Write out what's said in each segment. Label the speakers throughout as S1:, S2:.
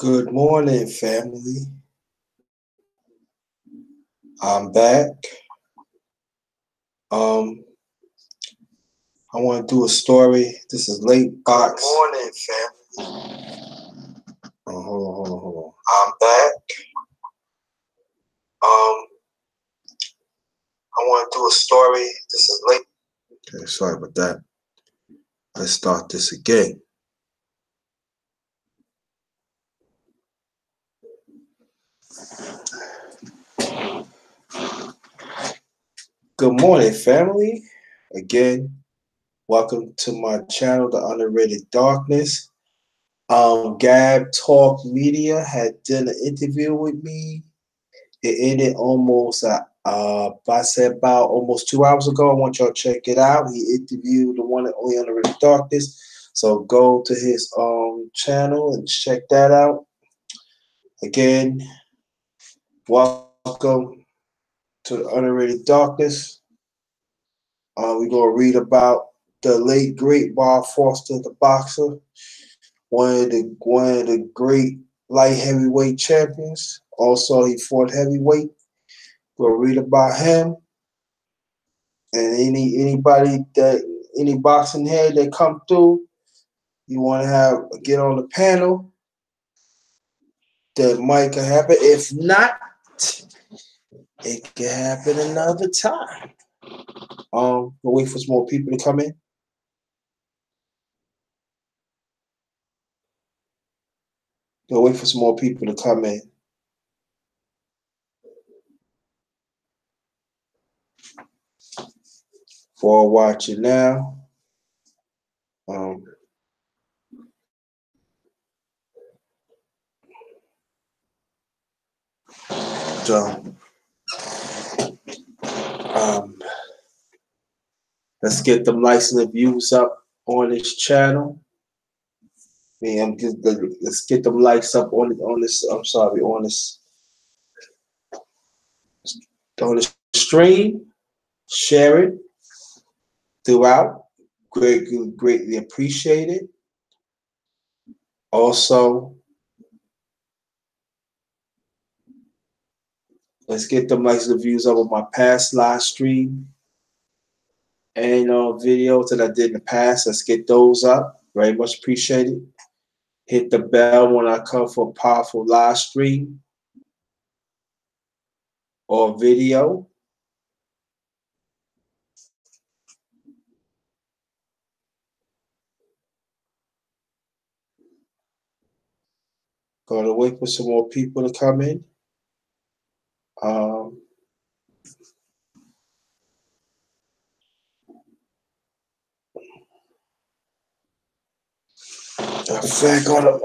S1: Good morning, family. I'm back. Um, I want to do a story. This is late box. Good morning, family. Hold on. I'm back. I want to do a story. This is late. Okay, sorry about that. Let's start this again. Good morning, family. Again, welcome to my channel, The Underrated Darkness. Gab Talk Media had done an interview with me. It ended almost, I said about almost 2 hours ago. I want y'all to check it out. He interviewed the one and only Underrated Darkness. So go to his channel and check that out. Again, welcome to the Underrated Darkness. We're going to read about the late, great Bob Foster, the boxer, one of the great light heavyweight champions. Also, he fought heavyweight. We'll read about him and any boxing head that come through. You want to get on the panel. That might can happen. If not, it can happen another time. We'll wait for some more people to come in. We'll wait for some more people to come in. For watching now. Let's get them likes and the views up on this channel. Let's get them likes up on this. I'm sorry, on the stream. Share it throughout. Greatly appreciate it. Also, let's get them likes and views up on my past live stream and videos that I did in the past. Let's get those up. Very much appreciated. Hit the bell when I come for a powerful live stream or video. Gonna wait for some more people to come in. Gonna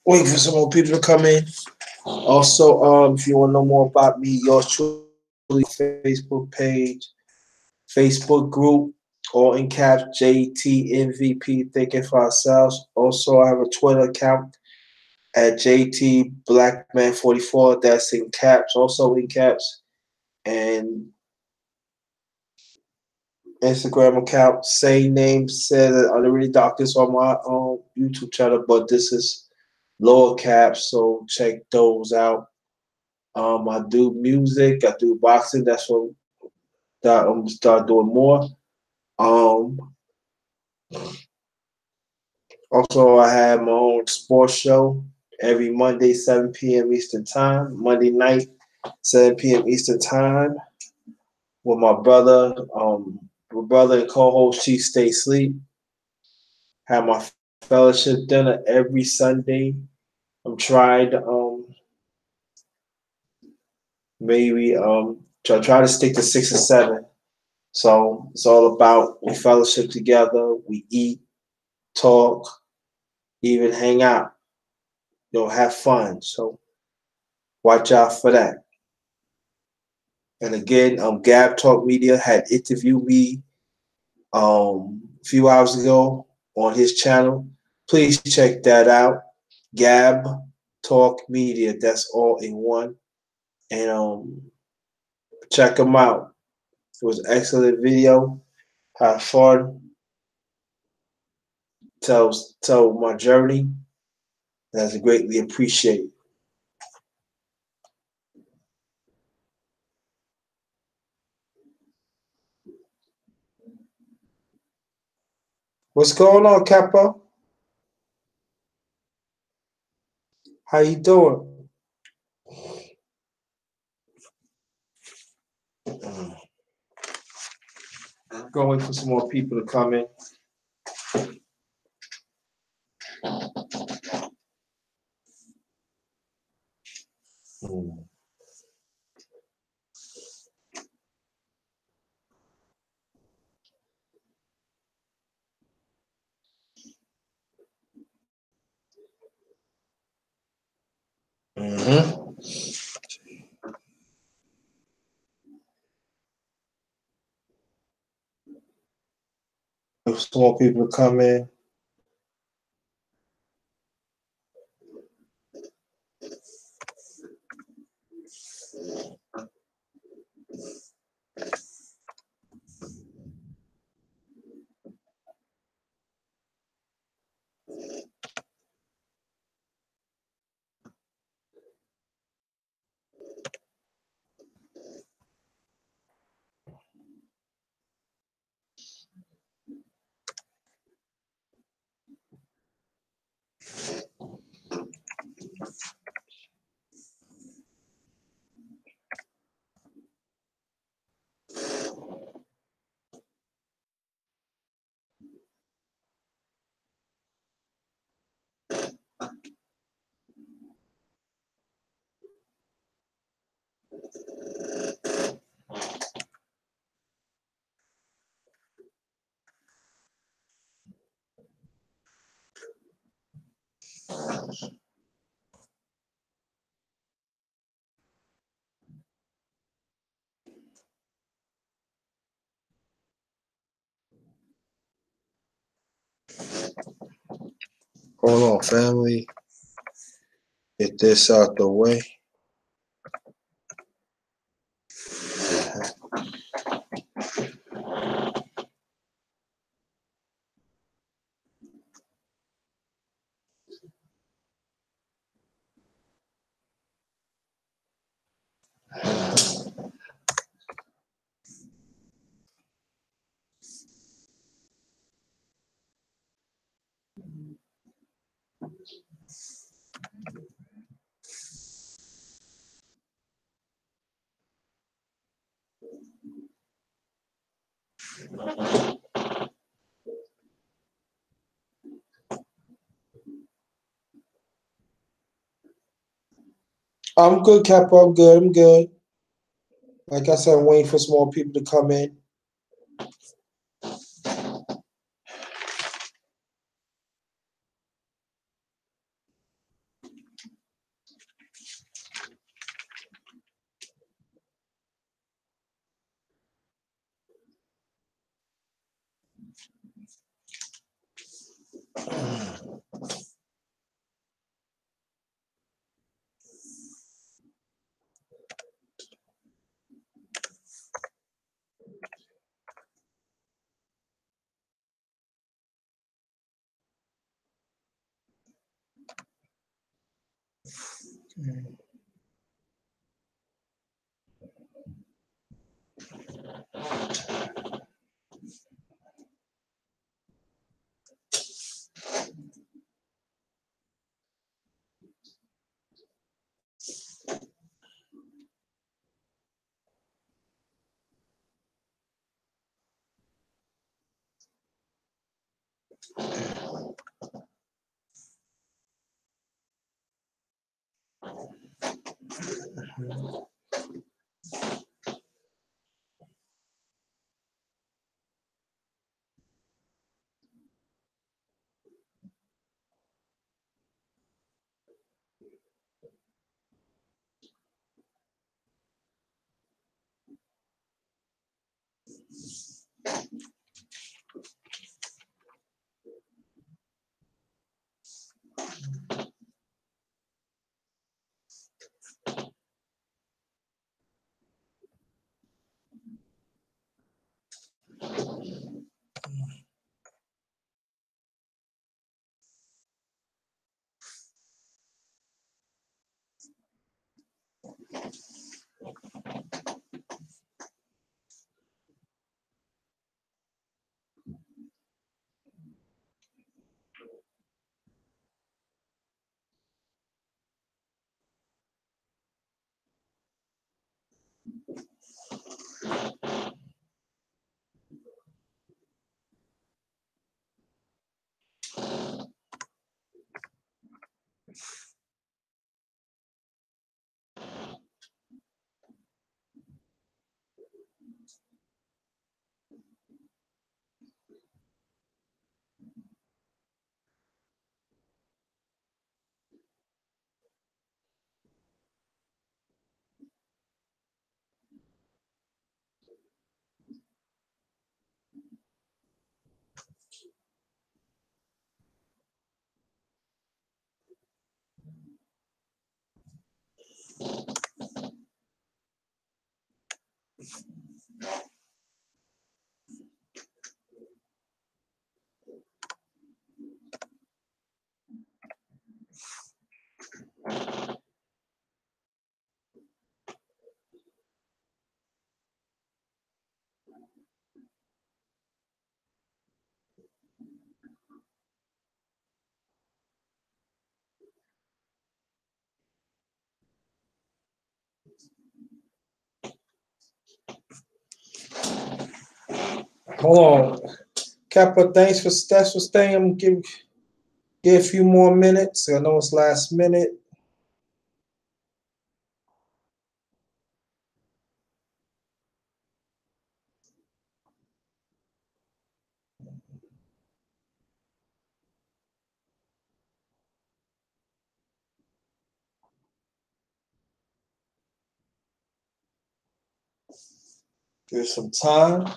S1: wait for some more people to come in. Also, if you want to know more about me, yours truly, Facebook page, Facebook group, all in caps, JT MVP, Thinking for Ourselves. Also, I have a Twitter account at JT Blackman44. That's in caps, also in caps, and Instagram account, same name, said Underrated Doctors on my YouTube channel, but this is lower caps, so check those out. I do music, I do boxing. That's what I'm gonna start doing more. Also, I have my own sports show every Monday, 7 p.m. Eastern Time. Monday night, 7 p.m. Eastern Time, with my brother. My brother and co-host Chief Stay Sleep. Have my fellowship dinner every Sunday. I'm trying to maybe try to stick to 6 or 7. So it's all about we fellowship together, we eat, talk, even hang out, have fun. So watch out for that. And again, Gab Talk Media had interviewed me a few hours ago on his channel. Please check that out. Gab Talk Media. That's all in one. And check them out. It was an excellent video. Have fun. Tell my journey. That's greatly appreciated. What's going on, Capo? How you doing? Gonna wait for some more people to come in. Mm-hmm. Wait for some more people to come in. Hold on, family. Get this out the way. I'm good, Capo. I'm good. I'm good. Like I said, I'm waiting for some more people to come in. Hold on. Kappa, thanks for staying. I'm gonna give a few more minutes. I know it's last minute. Give some time.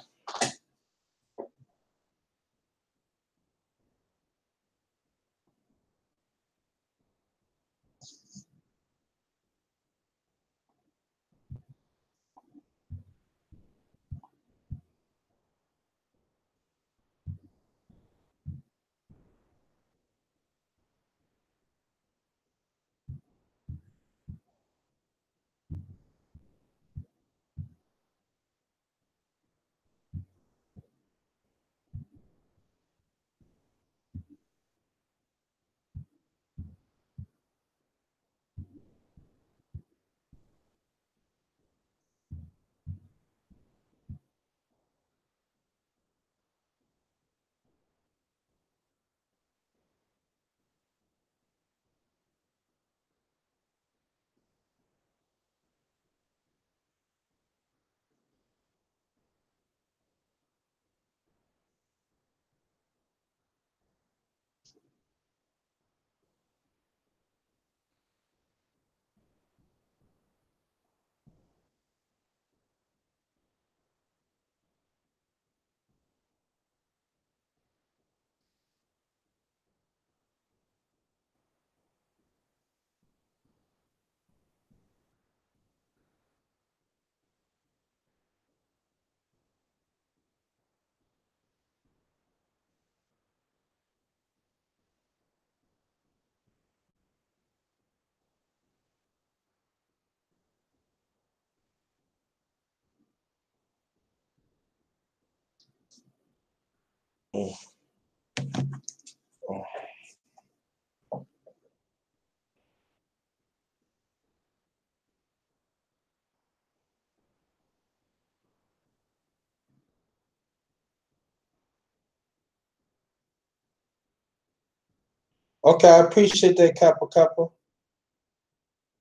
S1: Okay, I appreciate that, Kappa Kappa.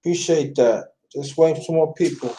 S1: Appreciate that. Just waiting for some more people.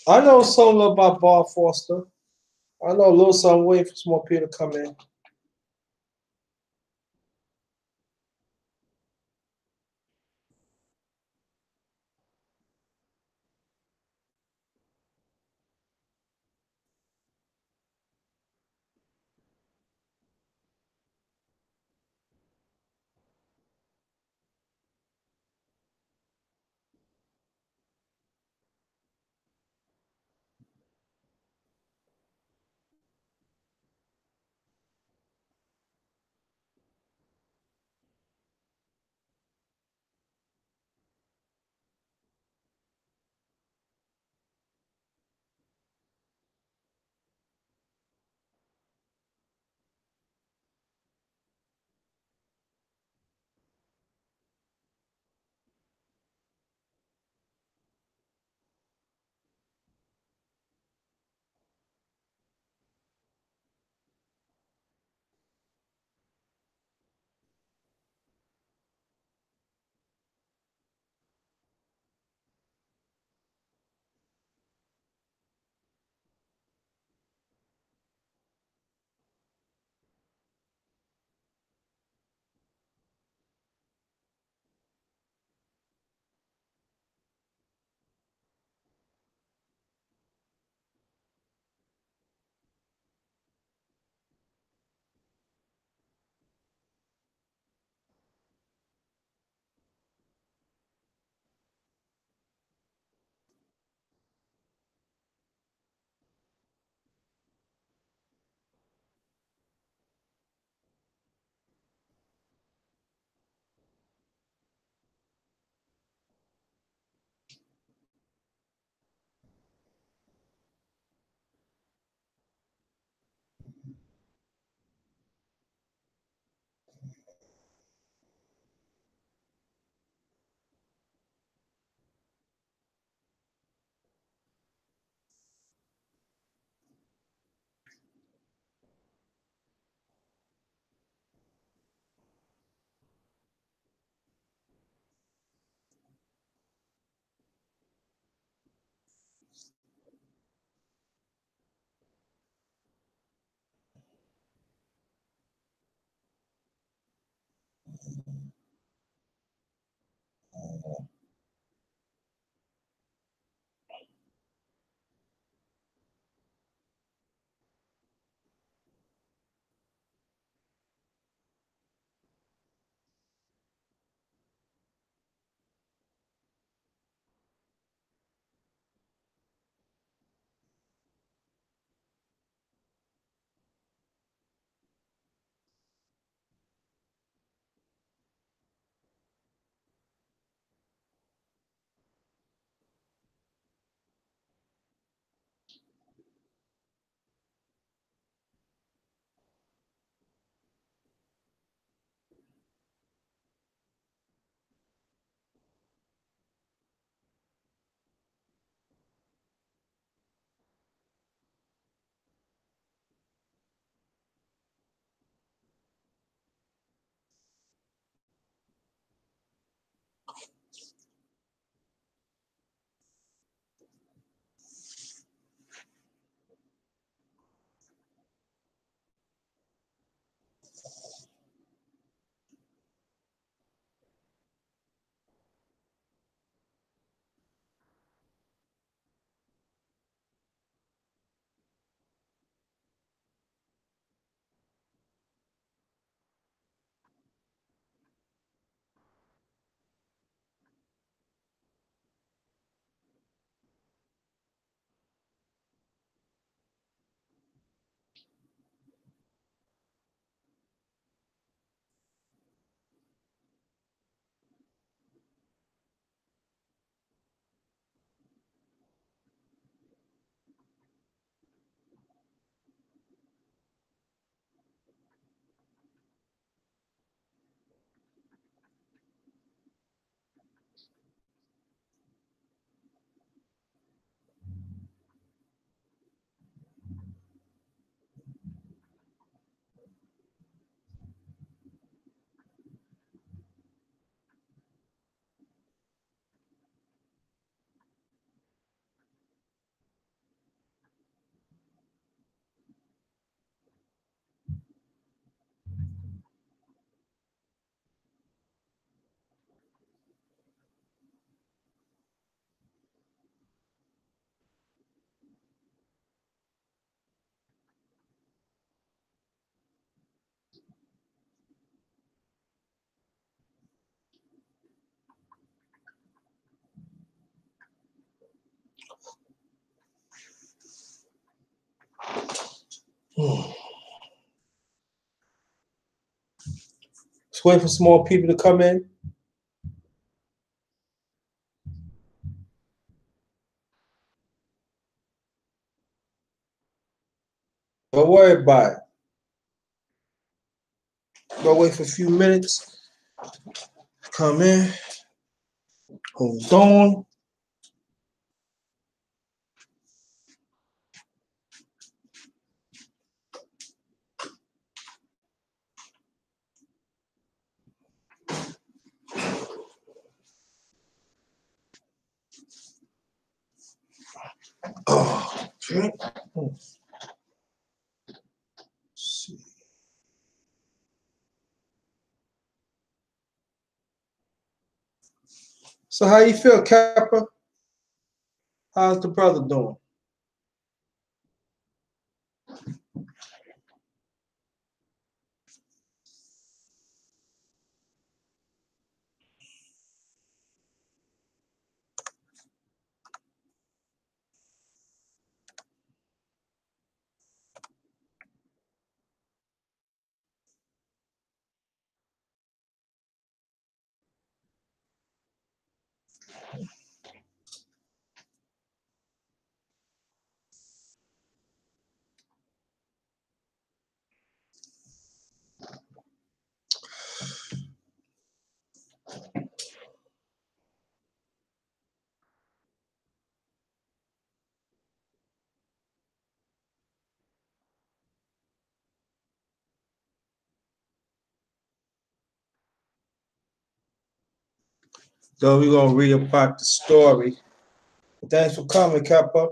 S1: I know something about Bob Foster. I know a little something. Waiting for some more people to come in. Let's wait for some more people to come in. Don't worry about it. Go wait for a few minutes. Come in. Hold on. Oh, okay. Let's see. So how you feel, Kappa? How's the brother doing? So we're gonna read about the story. Thanks for coming, Kappa.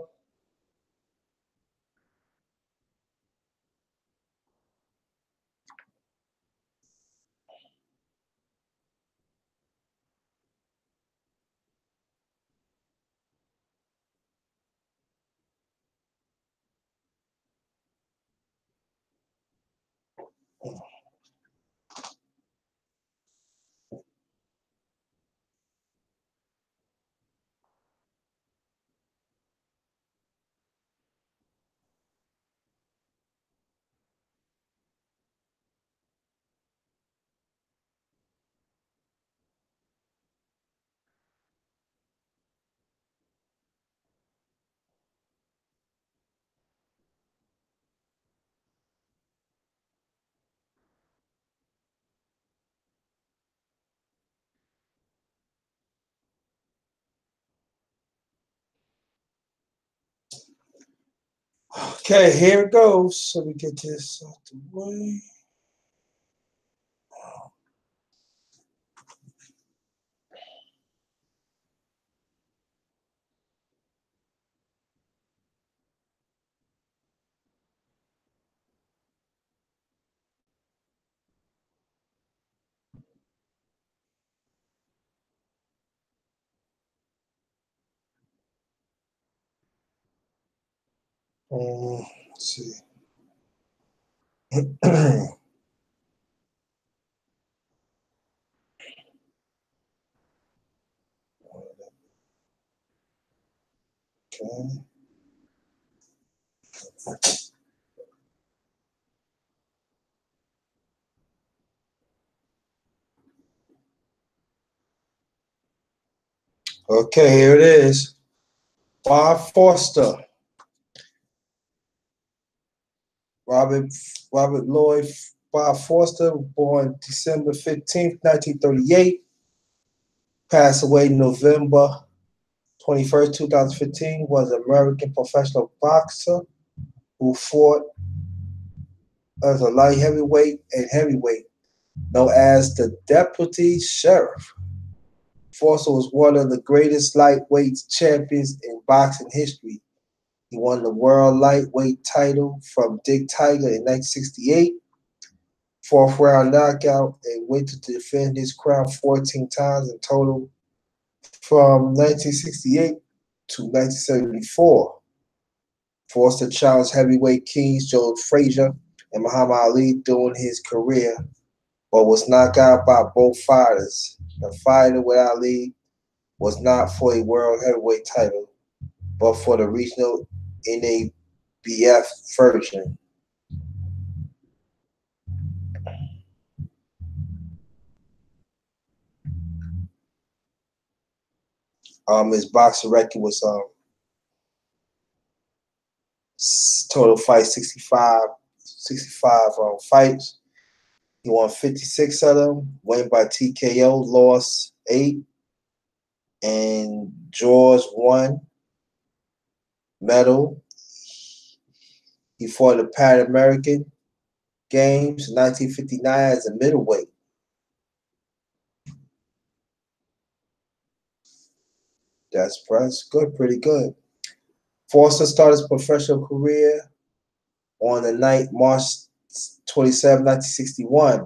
S1: Okay, here it goes. Let me get this out the way. Let's see. Okay. Okay, here it is. Bob Foster, Robert Robert Lloyd Bob Foster, born December 15th, 1938, passed away November 21st, 2015, was an American professional boxer who fought as a light heavyweight and heavyweight, known as the Deputy Sheriff. Foster was one of the greatest lightweight champions in boxing history. He won the world lightweight title from Dick Tiger in 1968, fourth round knockout, and went to defend his crown 14 times in total from 1968 to 1974. Foster challenged heavyweight kings Joe Frazier and Muhammad Ali during his career, but was knocked out by both fighters. The fight with Ali was not for a world heavyweight title, but for the regional NABF version. His boxing record was total fights 65 fights. He won 56 of them, won by TKO, lost 8, and draws 1 medal. He fought the Pan American Games in 1959 as a middleweight. That's good, pretty good. Foster started his professional career on the night March 27, 1961,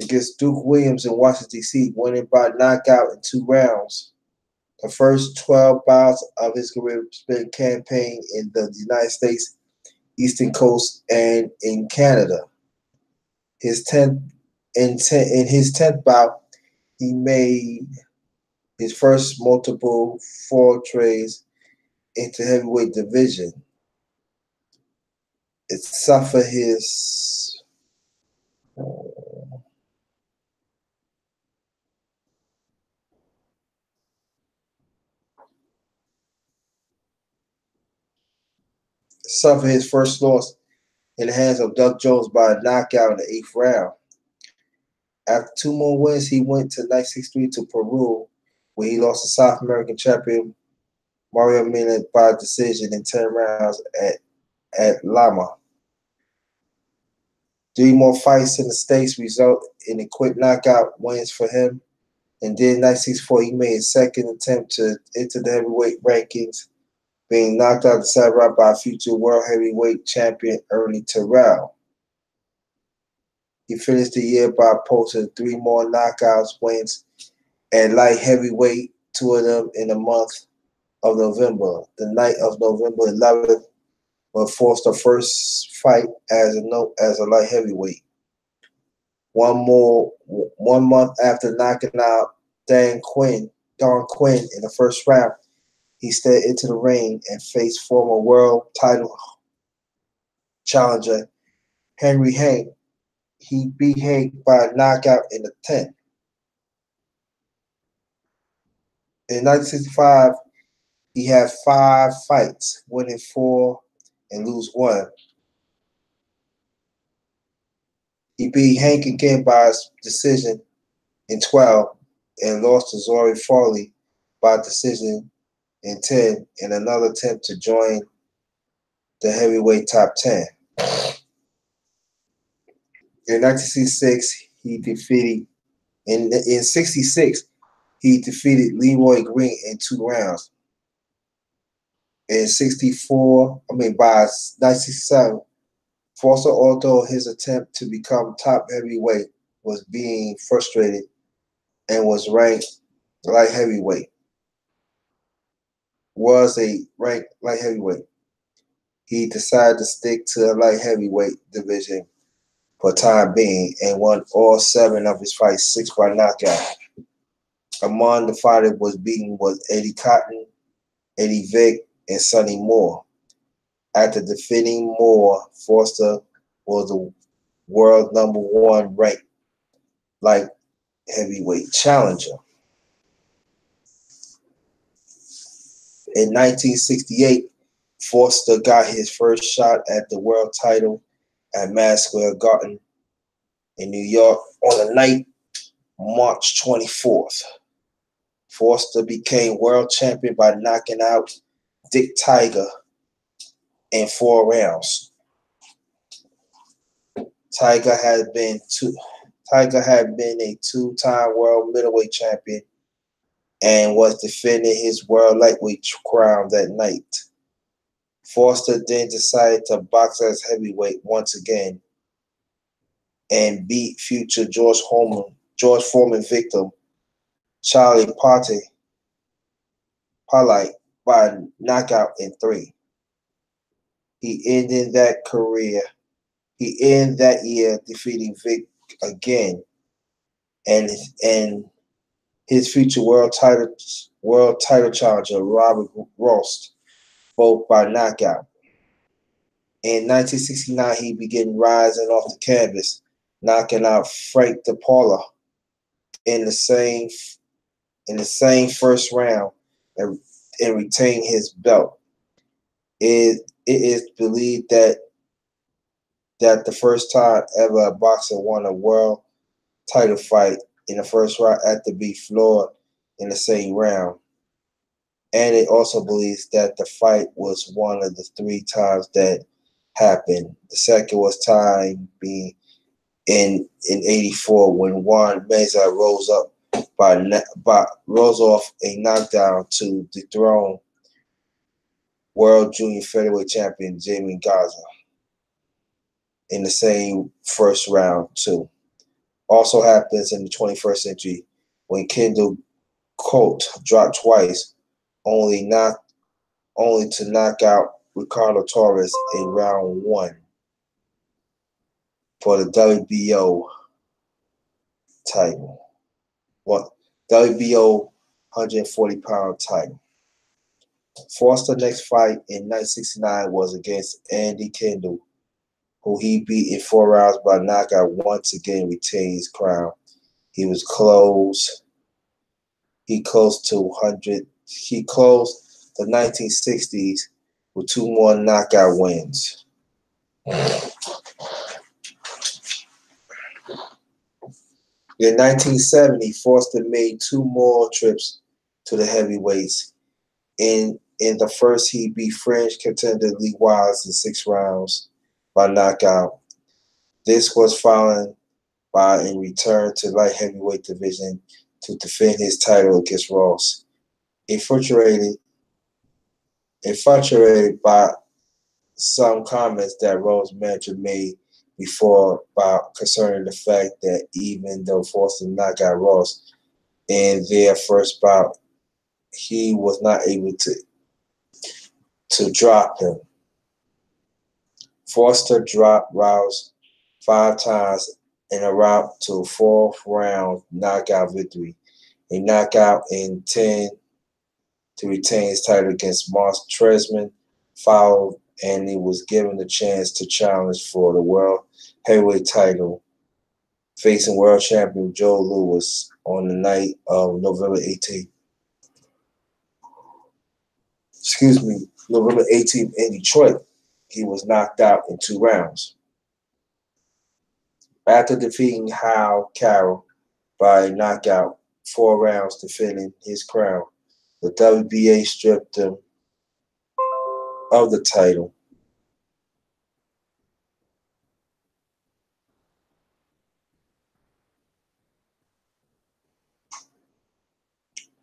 S1: against Duke Williams in Washington, D.C., winning by knockout in 2 rounds. The first 12 bouts of his career spent campaign in the United States, Eastern Coast, and in Canada. His 10th in his 10th bout, he made his first multiple forays into heavyweight division. It suffered his first loss in the hands of Doug Jones by a knockout in the 8th round. After 2 more wins, he went to 1963 to Peru, where he lost to South American champion Mario Mena by decision in 10 rounds at Lima. 3 more fights in the States result in a quick knockout wins for him. And then in 1964, he made his second attempt to enter the heavyweight rankings, being knocked out the 7th round by future world heavyweight champion Ernie Terrell. He finished the year by posting 3 more knockouts wins at light heavyweight, 2 of them in the month of November. The night of November 11th was Foster's first fight as a light heavyweight. One month after knocking out Don Quinn in the first round, he stepped into the ring and faced former world title challenger Henry Hank. He beat Hank by a knockout in the 10th. In 1965, he had 5 fights, winning 4 and lose 1. He beat Hank again by decision in 12 and lost to Zori Farley by decision in 10 in another attempt to join the heavyweight top 10. In 1966, in 66 he defeated Leroy Green in 2 rounds. In 64, by 1967, Foster, although his attempt to become top heavyweight was being frustrated and was ranked light heavyweight, he decided to stick to the light heavyweight division for time being and won all 7 of his fights, 6 by knockout. Among the fighters was Eddie Cotton, Eddie Vick, and Sonny Moore. After defeating Moore, Foster was the world #1 ranked light heavyweight challenger. In 1968, Foster got his first shot at the world title at Madison Square Garden in New York on the night March 24th. Foster became world champion by knocking out Dick Tiger in 4 rounds. Tiger had been a 2-time world middleweight champion and was defending his world lightweight crown that night. Foster then decided to box as heavyweight once again and beat future George Foreman victim Charlie Polite by knockout in 3. He ended that year defeating Vic again and his future world title challenger Robert Rost, both by knockout. In 1969, he began rising off the canvas, knocking out Frank DePaula in the same first round and retain his belt. It is believed that the first time ever a boxer won a world title fight in the first round after being floored in the same round. And it also believes that the fight was one of the 3 times that happened. The second was time being in 84 when Juan Meza rose off a knockdown to dethrone world junior featherweight champion Jamie Garza in the same first round too. Also happens in the 21st century when Kendall Colt dropped twice, only to knock out Ricardo Torres in round 1 for the WBO title. WBO 140-pound title. Foster's next fight in 1969 was against Andy Kendall, who he beat in 4 rounds by knockout, once again retained his crown. He was close. He closed the 1960s with 2 more knockout wins. In 1970, Foster made 2 more trips to the heavyweights. In the first, he beat French contender Lee Wise in 6 rounds by knockout. This was followed by a return to light heavyweight division to defend his title against Ross. Infatuated by some comments that Ross' manager made before about concerning the fact that even though Foster knocked out Ross in their first bout, he was not able to drop him. Foster dropped Rouse 5 times in a route to a fourth round knockout victory. A knockout in 10 to retain his title against Mark Tresman followed, and he was given the chance to challenge for the world heavyweight title, facing world champion Joe Louis on the night of November 18th. November 18th in Detroit. He was knocked out in 2 rounds. After defeating Hal Carroll by knockout 4 rounds, defending his crown, the WBA stripped him of the title.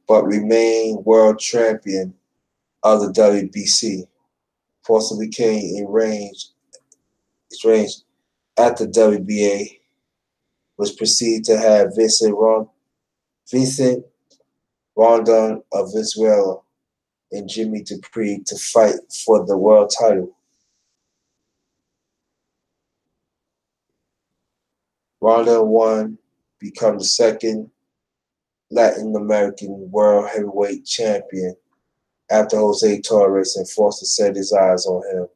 S1: But remained world champion of the WBC. Foster became enraged at the WBA, was perceived to have Vincent Rondon of Venezuela and Jimmy Dupree to fight for the world title. Rondon won, become the second Latin American world heavyweight champion after Jose Torres, and Foster set his eyes on him.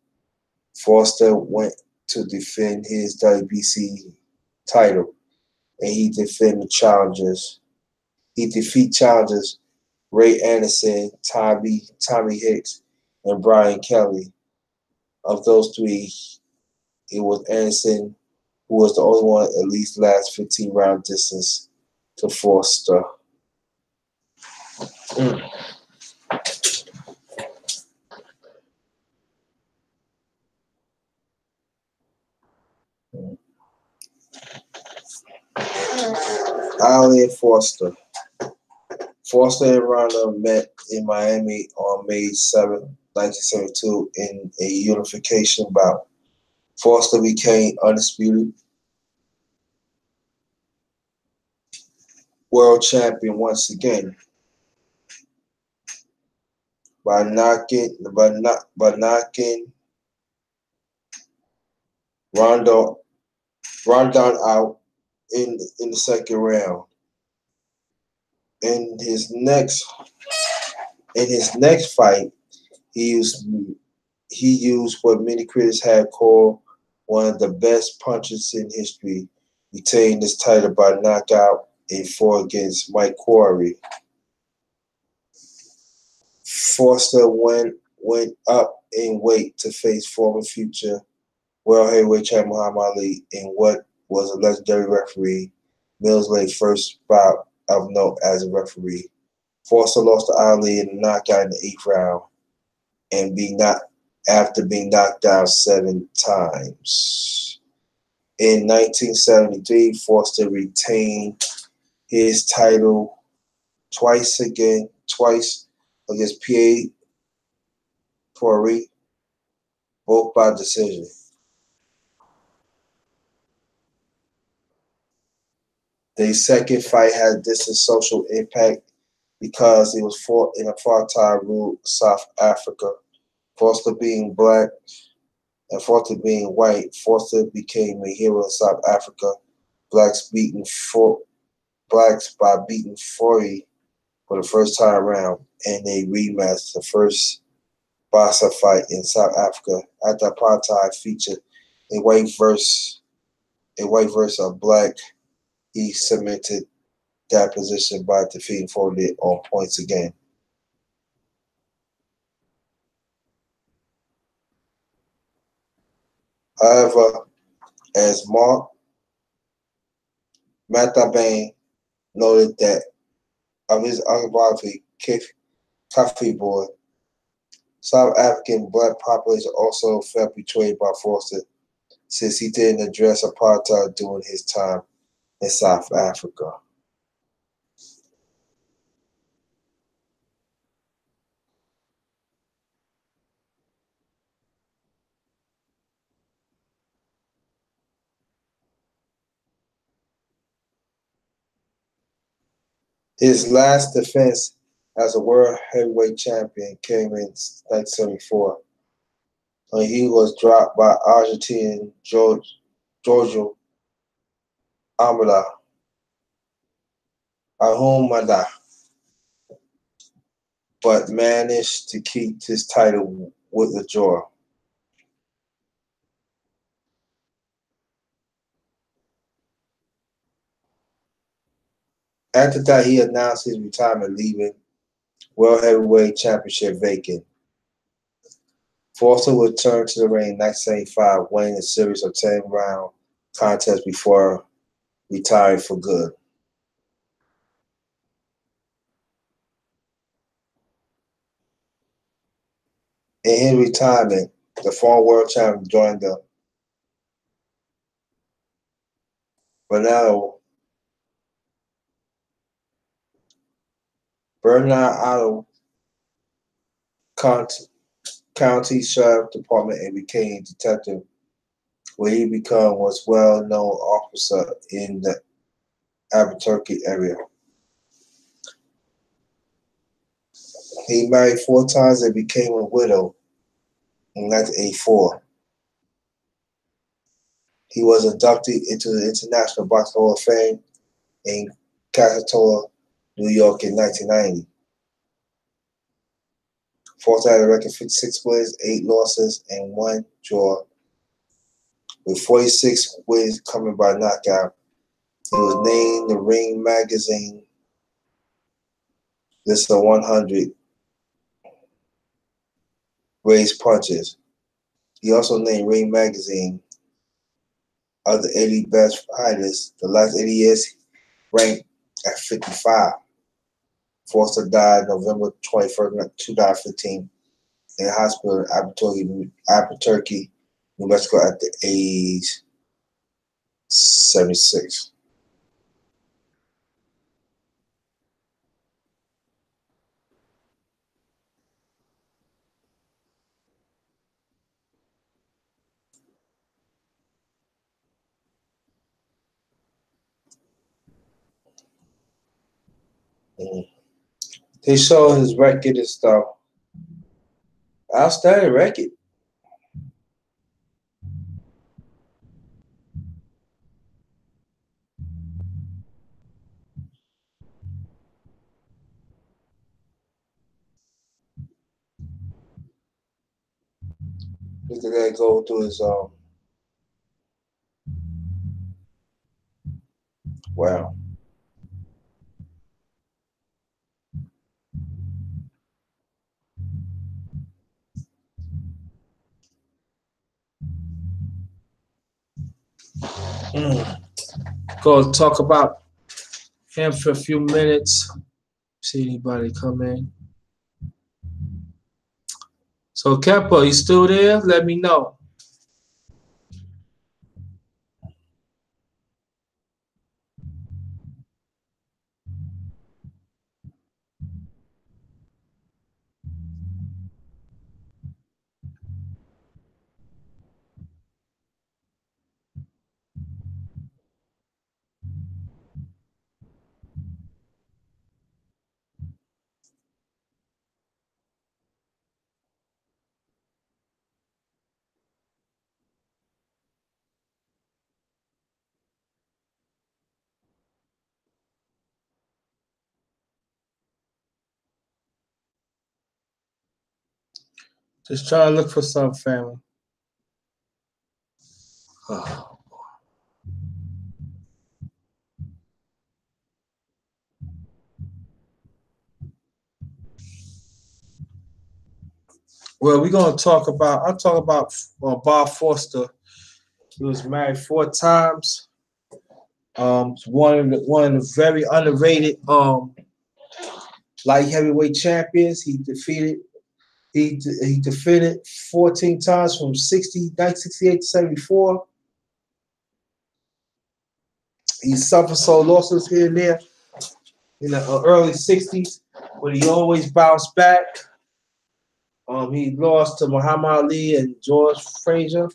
S1: Foster went to defend his WBC title, and he defeated challengers Ray Anderson, Tommy Hicks, and Brian Kelly. Of those three, it was Anderson who was the only one at least last 15-round distance to Foster. Ali and Foster. Foster and Ronda met in Miami on May 7, 1972 in a unification bout. Foster became undisputed world champion once again by knocking Rondon out in the second round. In his next fight, he used what many critics had called one of the best punches in history, retained his title by knockout in 4 against Mike Quarry. Foster went up in weight to face former future world heavyweight champion Muhammad Ali in what was a legendary referee, Millsley's first bout of note as a referee. Foster lost to Ali in a knockout in the 8th round and after being knocked out 7 times. In 1973, Foster retained his title twice against Pierre Poirier, both by decision. The second fight had distant social impact because it was fought in apartheid-ruled South Africa. Foster being black and Foster being white, Foster became a hero in South Africa. Blacks by beating Fury for the first time around, and they rematched the first boxer fight in South Africa after apartheid featured a white versus a black. He cemented that position by defeating Fury on points again. However, as Mark Matabane noted that of his autobiography, Coffee Boy, South African black population also felt betrayed by Foster since he didn't address apartheid during his time in South Africa. His last defense as a world heavyweight champion came in 1974 when he was dropped by Argentinian Giorgio Amada, Ahumada, but managed to keep his title with a draw. After that, he announced his retirement, leaving World Heavyweight Championship vacant. Foster returned to the ring in 1975, winning a series of 10-round contests before retiring for good. In his retirement, the former world champion joined the Bernardo County Sheriff Department and became detective, where he became was well-known officer in the Albuquerque area. He married 4 times and became a widow in 1984. He was inducted into the International Boxing Hall of Fame in Castatola, New York in 1990. Foster had a record of 56 wins, 8 losses, and 1 draw, with 46 wins coming by knockout. He was named the Ring Magazine list of 100 raised punches. He also named Ring Magazine of the 80 best fighters. The last 80 years ranked at 55. Foster died November 21st, 2015 in a hospital in Albuquerque, New Mexico at the age 76. Mm. They show his record and stuff. Outstanding record. Look at that go through his wow. Mm. Go talk about him for a few minutes. See anybody come in. So Kepa, you still there? Let me know. Just trying to look for some family. Oh. Well, we're gonna talk about. I'll talk about Bob Foster. He was married 4 times. One of the very underrated light heavyweight champions. He defended 14 times from 1968 to 74. He suffered some losses here and there in the early 60s, but he always bounced back. He lost to Muhammad Ali and George Frazier.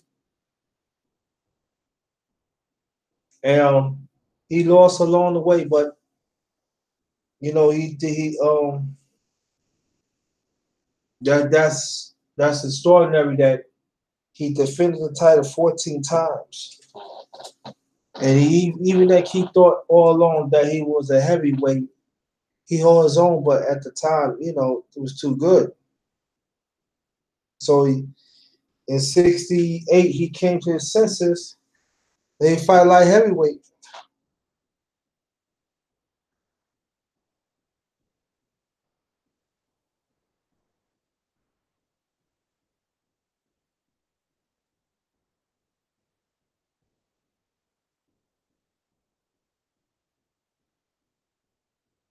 S1: And he lost along the way, but you know that's extraordinary that he defended the title 14 times. And even that he thought all along that he was a heavyweight, he held his own, but at the time, it was too good. So in '68, he came to his senses. They fight light heavyweight.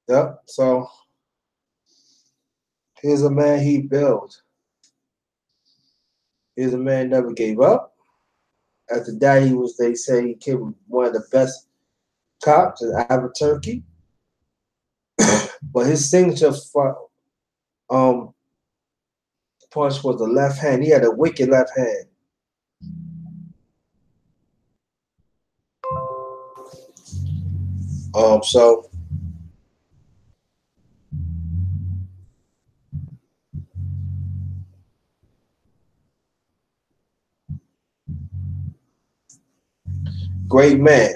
S1: Yep. So here's a man he built. Here's a man never gave up. After that, they say he became one of the best cops in Albuquerque. But his signature um, punch was the left hand. He had a wicked left hand. So great man.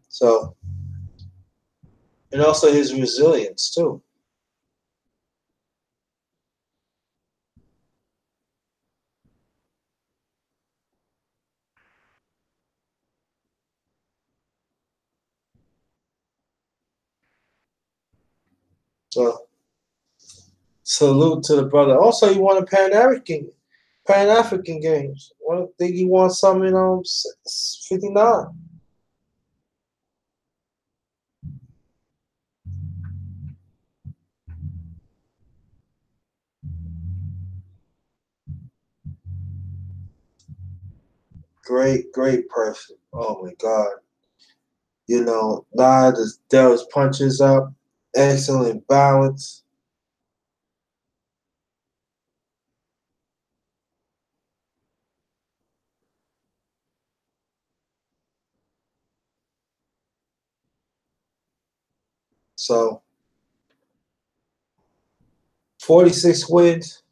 S1: So, and also his resilience too. So salute to the brother. Also, he won a Pan African Games. I think he won some in '59. Great person. Oh my God. Nah, just dealt his punches up. Excellent balance. So 46 wins.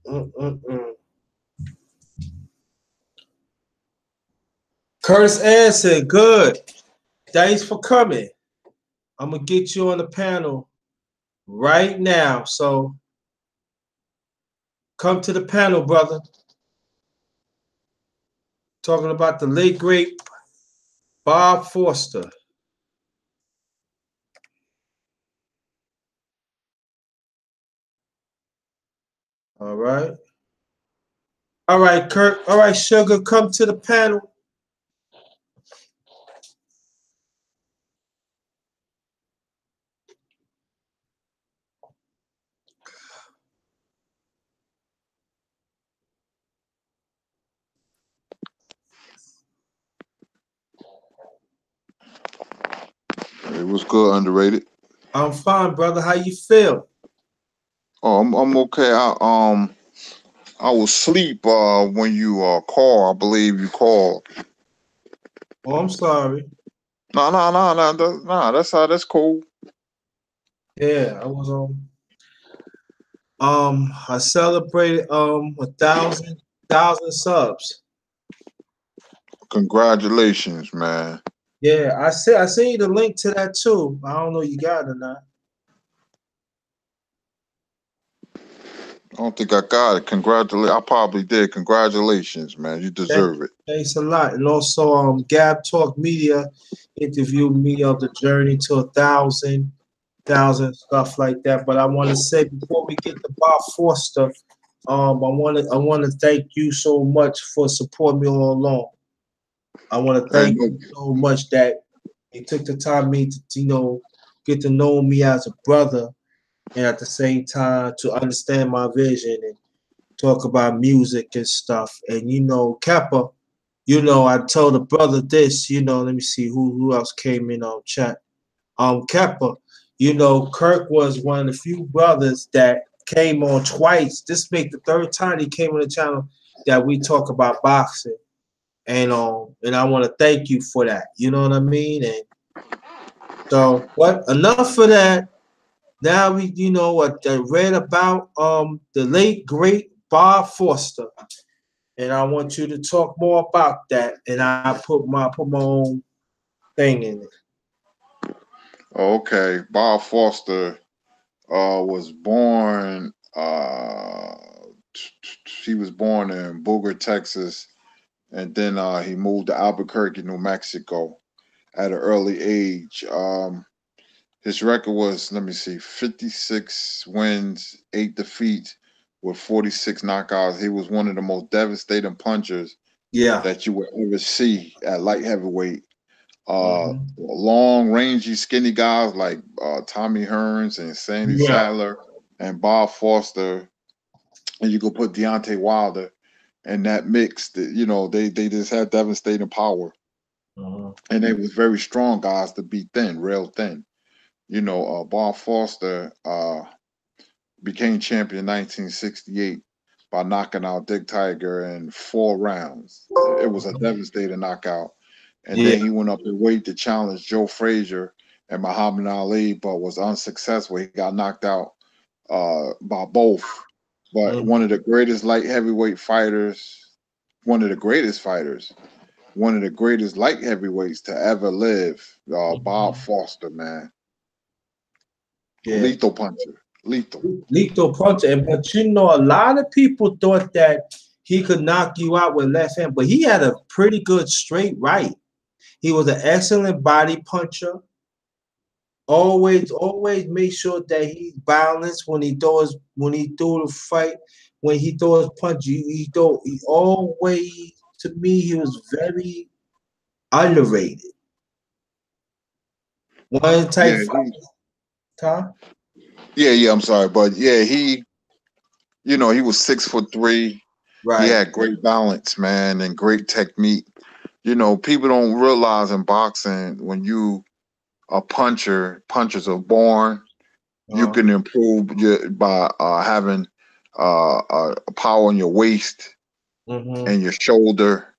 S1: Mm-mm-mm. Curtis Anson, good. Thanks for coming. I'm gonna get you on the panel right now. So come to the panel, brother. Talking about the late great Bob Foster. All right. All right, Kurt. All right, Sugar, come to the panel.
S2: It was good, underrated.
S1: I'm fine, brother. How you feel?
S2: Oh, I'm okay. I was asleep when you called. I believe you called.
S1: Oh, I'm sorry.
S2: No. That's cool.
S1: Yeah, I was I celebrated 1,000 subs.
S2: Congratulations, man.
S1: Yeah, I sent you the link to that too. I don't know you got it or not.
S2: I don't think I got it. Congratulations. I probably did. Congratulations, man. You
S1: Thank,
S2: deserve it.
S1: thanks a lot. And also Gab Talk Media interviewed me of the journey to 1,000 stuff like that. But I want to say before we get to Bob Foster, I want to thank you so much for supporting me all along. I want to
S2: Hey,
S1: thank
S2: no,
S1: you so much that you took the time me to get to know me as a brother, and at the same time to understand my vision and talk about music and stuff. And Kappa, I told the brother this, let me see who else came in on chat. Kepper, Kirk was one of the few brothers that came on twice. This make the third time he came on the channel that we talk about boxing. And I want to thank you for that. You know what I mean? And so what enough for that. Now we what I read about the late great Bob Foster. And I want you to talk more about that. And I put my own thing in it.
S2: Okay, Bob Foster was born. He was born in Booger, Texas, and then he moved to Albuquerque, New Mexico, at an early age. His record was, let me see, 56 wins, 8 defeats, with 46 knockouts. He was one of the most devastating punchers
S1: Yeah.
S2: that you would ever see at light heavyweight.
S1: Hmm.
S2: Long, rangy, skinny guys like Tommy Hearns and Sandy
S1: Yeah.
S2: Sadler and Bob Foster, and you could put Deontay Wilder and that mix. They just had devastating power,
S1: Uh-huh.
S2: and they was very strong guys to be thin, real thin. Bob Foster became champion in 1968 by knocking out Dick Tiger in 4 rounds. It was a devastating knockout. And
S1: Yeah.
S2: then he went up in weight to challenge Joe Frazier and Muhammad Ali, but was unsuccessful. He got knocked out by both. But
S1: Mhm.
S2: one of the greatest light heavyweight fighters, one of the greatest fighters, one of the greatest light heavyweights to ever live, Bob
S1: Mhm.
S2: Foster, man.
S1: Yeah.
S2: Lethal puncher. Lethal.
S1: Lethal puncher. But a lot of people thought that he could knock you out with left hand, but he had a pretty good straight right. He was an excellent body puncher. Always make sure that he's balanced when he threw the fight, when he throws punch. He always, to me, he was very underrated. One
S2: Yeah,
S1: type fight, huh?
S2: yeah. I'm sorry, but yeah, he was 6'3". He
S1: Right.
S2: had great balance, man, and great technique. People don't realize in boxing when you a puncher, punchers are born. You
S1: Uh-huh.
S2: can improve by having power in your waist
S1: Mm-hmm.
S2: and your shoulder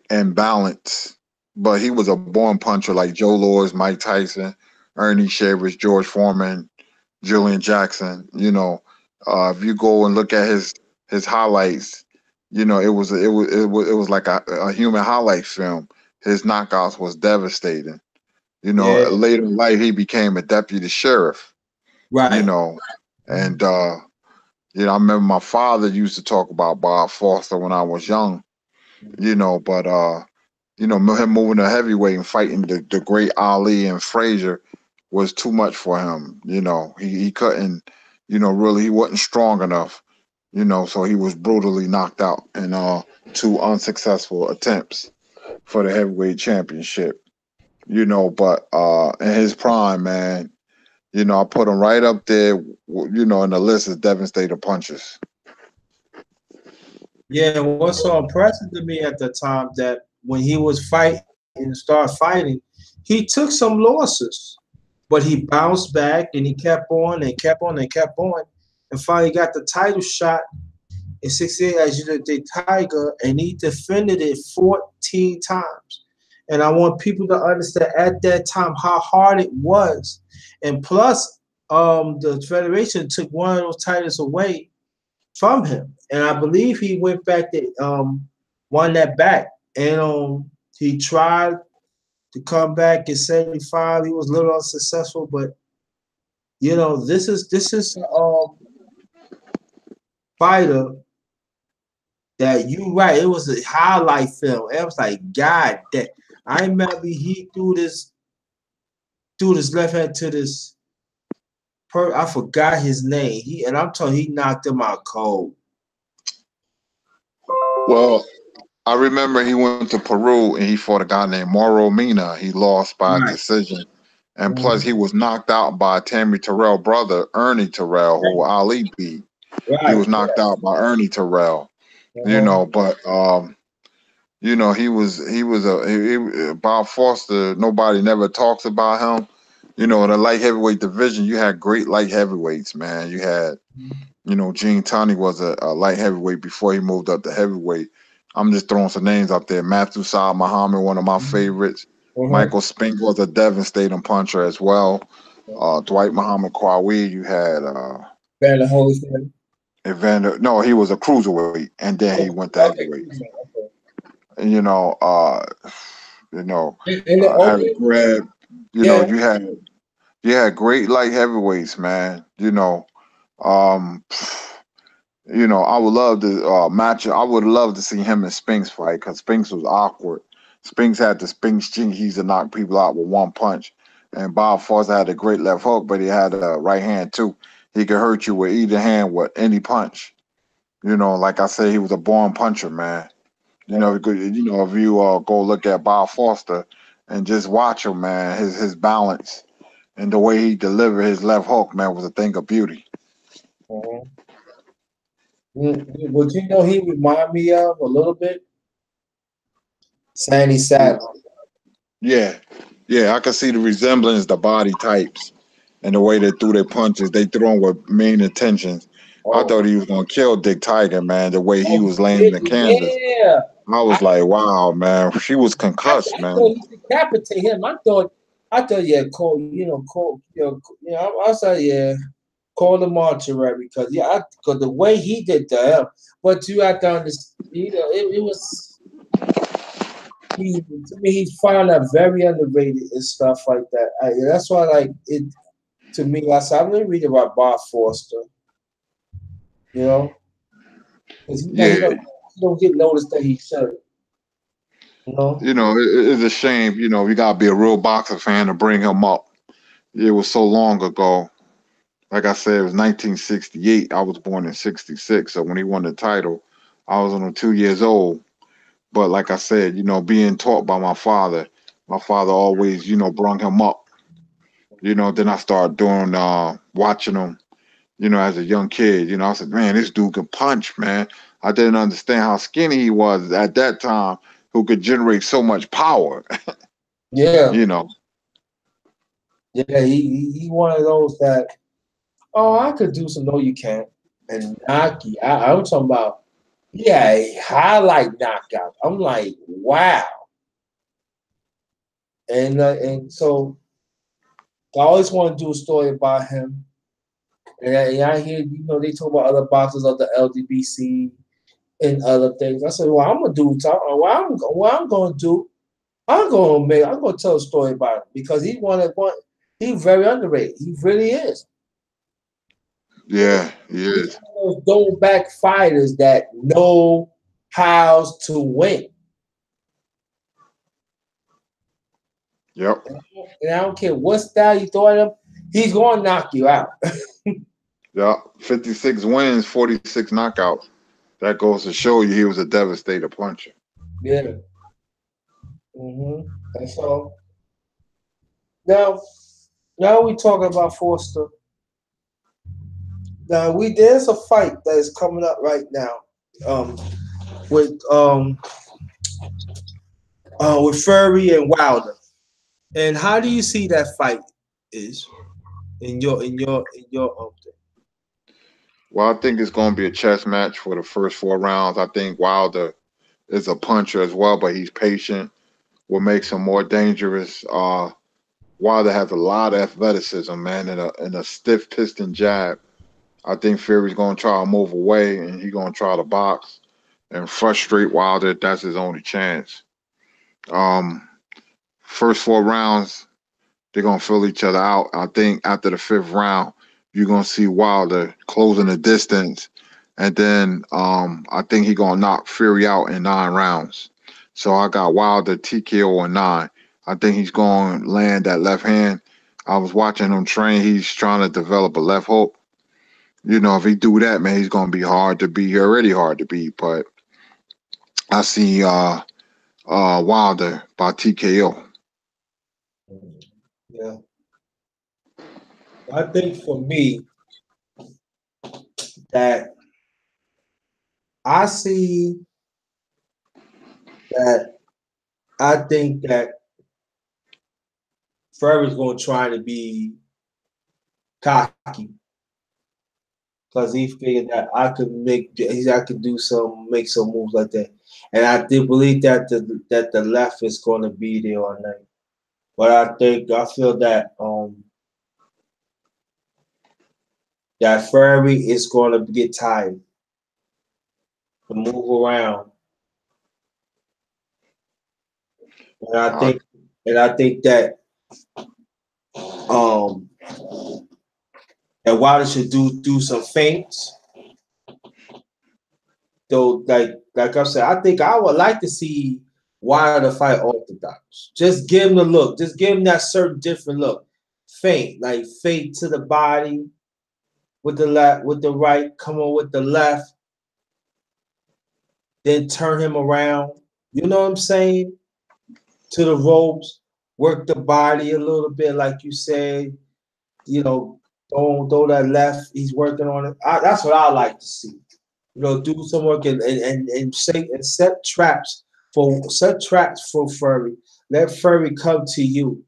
S2: and balance. But he was a born puncher like Joe Louis, Mike Tyson, Ernie Shavers, George Foreman, Julian Jackson. If you go and look at his highlights, it was like a human highlight film. His knockouts was devastating.
S1: Yeah.
S2: Later in life he became a deputy sheriff. You
S1: Right.
S2: know, and I remember my father used to talk about Bob Foster when I was young. But him moving to heavyweight and fighting the great Ali and Frazier was too much for him. He couldn't, really he wasn't strong enough. So he was brutally knocked out in 2 unsuccessful attempts for the heavyweight championship. But in his prime, man, I put him right up there, in the list of devastating punches.
S1: Yeah, what's so impressive to me at the time that when he was fighting and started fighting, he took some losses, but he bounced back and he kept on and kept on and kept on, and finally got the title shot in '68 as the Tiger, and he defended it 14 times. And I want people to understand at that time how hard it was, and plus, the Federation took one of those titles away from him, and I believe he went back to won that back, and he tried to come back in '75. He was a little unsuccessful, but this is fighter that you right. It was a highlight film. It was like God that I remember he threw this left hand to this I forgot his name. I'm telling he knocked him out cold.
S2: Well, I remember he went to Peru and he fought a guy named Mauro Mina. He lost by
S1: Right.
S2: decision. And plus,
S1: Mhm.
S2: he was knocked out by Tammy Terrell brother, Ernie Terrell, who Ali beat. He
S1: Right.
S2: was knocked out by Ernie Terrell,
S1: Uh-huh.
S2: but, You know, Bob Foster. Nobody never talks about him. You know, in the light heavyweight division, you had great light heavyweights, man. You had, you know, Gene Tunney was a light heavyweight before he moved up to heavyweight. I'm just throwing some names out there. Matthew Saad Muhammad, one of my favorites.
S1: Uh-huh.
S2: Michael Spink was a devastating puncher as well. Dwight Muhammad Kwawi, you had
S1: Van Holyfield.
S2: Evander. No, he was a cruiserweight, and then he went to
S1: Okay.
S2: heavyweight.
S1: Okay.
S2: And, you know,
S1: In the
S2: Harry
S1: open,
S2: Greb. You know,
S1: yeah.
S2: you had great light heavyweights, man. Um, I would love to match. I would love to see him and Spinks fight because Spinks was awkward. Spinks had the Spinks jinkies to knock people out with one punch, and Bob Foster had a great left hook, but he had a right hand too. He could hurt you with either hand with any punch. Like I said, he was a born puncher, man. If you go look at Bob Foster and just watch him, man, his balance and the way he delivered his left hook, man, was a thing of beauty.
S1: Uh-huh. Would you know he remind me of a little bit? Sandy Saddle.
S2: Yeah, yeah, I can see the resemblance, the body types, and the way they threw their punches. They threw them with main intentions. I
S1: Oh,
S2: thought he was gonna kill Dick Tiger, man. The way he
S1: oh,
S2: was laying in
S1: he
S2: the
S1: did.
S2: canvas,
S1: Yeah.
S2: I
S1: I,
S2: was like, wow, man, she was concussed,
S1: I thought
S2: man.
S1: he decapitated him. I thought, yeah, I said, yeah, call the mortuary because because the way he did to him, but you have to understand, it was to me he's found that very underrated and stuff like that. That's why like it to me. I said I'm gonna read about Bob Foster, you know, because
S2: Yeah,
S1: he don't get noticed that he should, you know.
S2: it's a shame. You gotta be a real boxer fan to bring him up. It was so long ago. Like I said, it was 1968. I was born in '66, so when he won the title, I was only 2 years old. But like I said, being taught by my father always, brought him up. Then I started doing watching him, as a young kid. I said, man, this dude can punch, man. I didn't understand how skinny he was at that time, who could generate so much power.
S1: Yeah,
S2: you know.
S1: yeah. He one of those that I could do some. No, you can't. And Naki, I'm talking about. Yeah, a highlight knockout. I'm like, wow. And so I always want to do a story about him. And I hear, they talk about other boxers of the LDBC and other things. I said, well, I'm gonna do talk. What I'm gonna do, I'm gonna tell a story about him because he's very underrated. He really is.
S2: Yeah, he
S1: He's
S2: is.
S1: one of those don't back fighters that know how to win.
S2: Yep.
S1: And I don't care what style you throw at him, he's gonna knock you out.
S2: Yep. 56 wins, 46 knockouts. That goes to show you he was a devastator puncher.
S1: Yeah. And so now, now we talking about Forster. Now there's a fight that is coming up right now, um, with with Furry and Wilder. And how do you see that fight is in your thing?
S2: Well, I think it's going to be a chess match for the first 4 rounds. I think Wilder is a puncher as well, but he's patient. What makes him more dangerous? Wilder has a lot of athleticism, man, and a stiff piston jab. I think Fury's going to try to move away, and he's going to try to box and frustrate Wilder. That's his only chance. Um, First 4 rounds, they're gonna fill each other out. I think after the fifth round, you're gonna see Wilder closing the distance, and then I think he's gonna knock Fury out in 9 rounds. So I got Wilder TKO in 9. I think he's gonna land that left hand. I was watching him train. He's trying to develop a left hook. If he do that, man, he's gonna be hard to beat. He already hard to beat, but I see Wilder by TKO.
S1: Yeah, I think for me that I see that I think that Furry's gonna try to be cocky because he figured that I could do make some moves like that, and I did believe that the left is going to be there all night. But I feel that that Furry is going to get tired to move around, and
S2: I,
S1: I think that um that Wilder should do some feints. Though, like I said, I think I would like to see Wilder fight Orthodox. Just give him the look. Just give him that certain different look. Feint, like feint to the body with the left, with the right. Come on with the left, then turn him around. You know what I'm saying? To the ropes, work the body a little bit, like you said. You know, throw that left. He's working on it. That's what I like to see. Do some work and set traps for Furry. Let Furry come to you.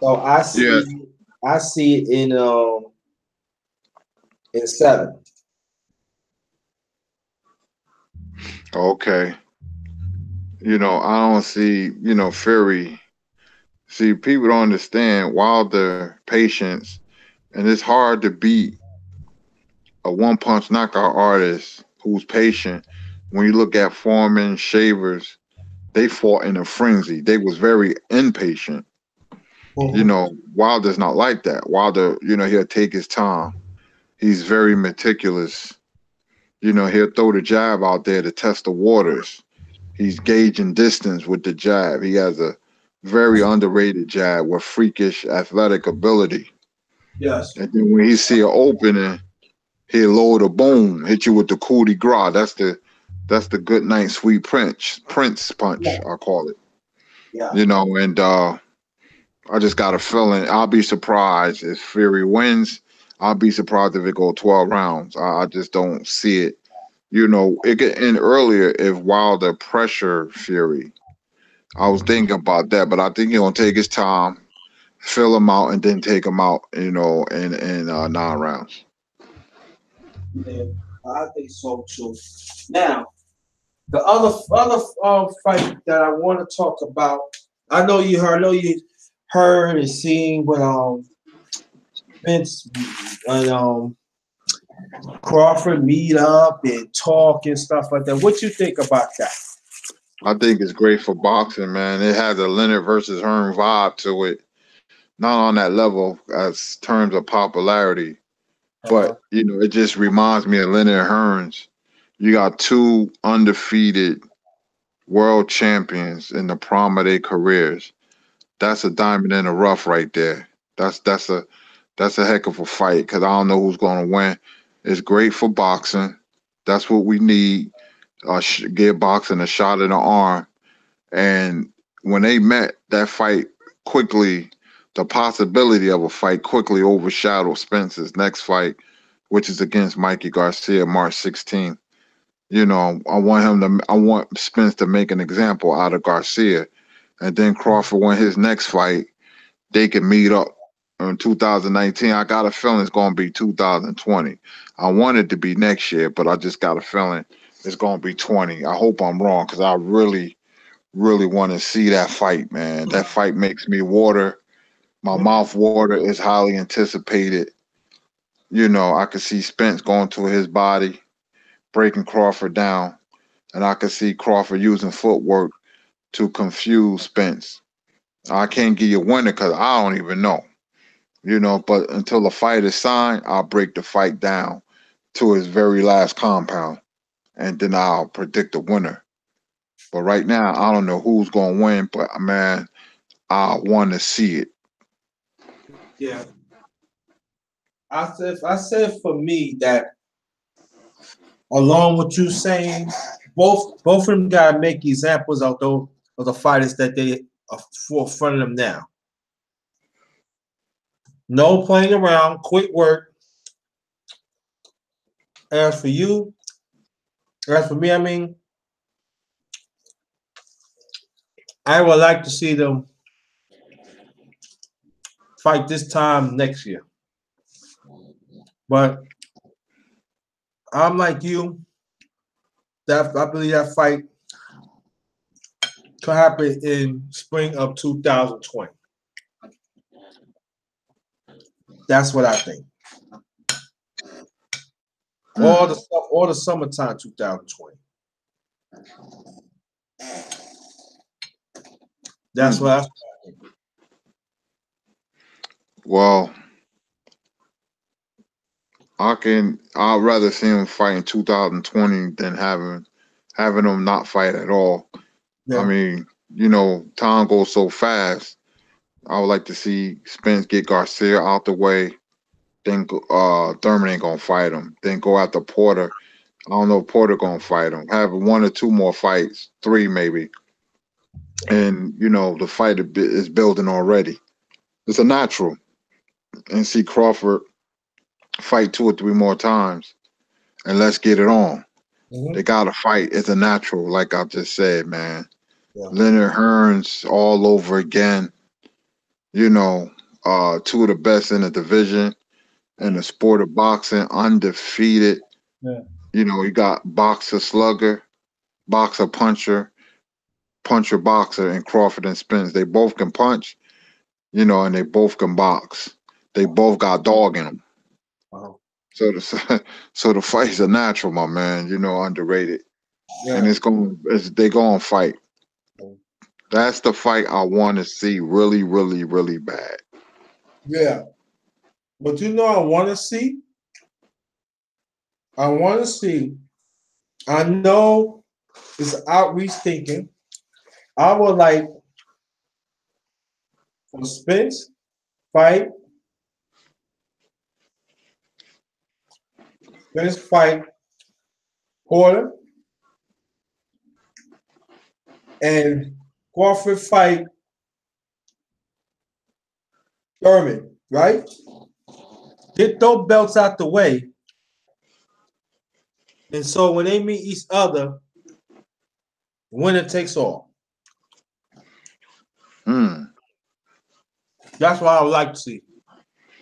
S1: So
S2: yeah,
S1: I see it in 7.
S2: okay. I don't see, Fury. See, people don't understand Wilder patience, and it's hard to beat a one punch knockout artist who's patient. When you look at Foreman, Shavers, they fought in a frenzy. They was very impatient.
S1: Mm-hmm.
S2: Wilder's not like that. Wilder, he'll take his time. He's very meticulous. He'll throw the jab out there to test the waters. He's gauging distance with the jab. He has a very underrated jab with freakish athletic ability.
S1: Yes.
S2: And then when he see an opening, he'll lower the boom, hit you with the coup de grace. That's the good night sweet Prince punch,
S1: Yeah.
S2: I call it.
S1: Yeah.
S2: And I just got a feeling I'll be surprised if Fury wins. I'll be surprised if it go 12 rounds. I just don't see it. It could end earlier if Wilder pressure Fury. I was thinking about that, but I think he's gonna take his time, fill him out, and then take him out. In 9 rounds.
S1: Yeah. I think so too. Now, the other fight that I want to talk about. I know you heard and seen what Vince and Crawford meet up and talk and stuff like that. What you think about that?
S2: I think it's great for boxing, man. It has a Leonard versus Hearn vibe to it. Not on that level as terms of popularity,
S1: Uh-huh.
S2: but it just reminds me of Leonard Hearns. You got two undefeated world champions in the prime of their careers. That's a diamond in the rough right there. That's a heck of a fight because I don't know who's going to win. It's great for boxing. That's what we need. Give boxing a shot in the arm. And when they met, that fight quickly, the possibility of a fight quickly overshadowed Spence's next fight, which is against Mikey Garcia March 16th. I want Spence to make an example out of Garcia, and then Crawford win his next fight. They can meet up in 2019. I got a feeling it's going to be 2020. I want it to be next year, but I just got a feeling it's going to be 20. I hope I'm wrong because I really want to see that fight, man. That fight makes me water. My mouth water is highly anticipated. I could see Spence going to his body, breaking Crawford down, and I could see Crawford using footwork to confuse Spence. I can't give you a winner because I don't even know. But until the fight is signed, I'll break the fight down to his very last compound, and then I'll predict the winner. But right now, I don't know who's going to win, but man, I want to see it.
S1: Yeah. I said for me that along with you saying both of them gotta make examples of those of the fighters that they are forefront of them now. No playing around, quick work. As for you, As for me, I mean, I would like to see them fight this time next year. But I'm like you, that I believe that fight could happen in spring of 2020. That's what I think.
S2: Mm,
S1: Or the summertime 2020. That's
S2: mm.
S1: what I think.
S2: Well, I'd rather see him fight in 2020 than having him not fight at all. I
S1: Yeah.
S2: mean, time goes so fast. I would like to see Spence get Garcia out the way. Then Thurman ain't gonna fight him. Then go after Porter. I don't know if Porter gonna fight him. Have one or two more fights, three maybe. And the fight is building already. It's a natural. And see Crawford fight two or three more times, and let's get it on. They
S1: Hmm.
S2: gotta fight. It's a natural, like I just said, man.
S1: Yeah.
S2: Leonard Hearns all over again. You know, two of the best in the division in the sport of boxing, undefeated.
S1: Yeah.
S2: You got boxer slugger, boxer puncher, puncher boxer, and Crawford and Spence. They both can punch, and they both can box. They both got dog in them.
S1: Uh-huh.
S2: So the so the fight's a natural, my man. Underrated, and
S1: Yeah.
S2: they going to fight. That's the fight I want to see really, really, really bad.
S1: Yeah. But I want to see. I want to see. I know it's outreach thinking. I would like for Spence fight, Spence fight Porter, and Crawford fight Thurman. Right? Get those belts out the way, and so when they meet each other, winner takes all.
S2: Hmm.
S1: That's what I would like to see.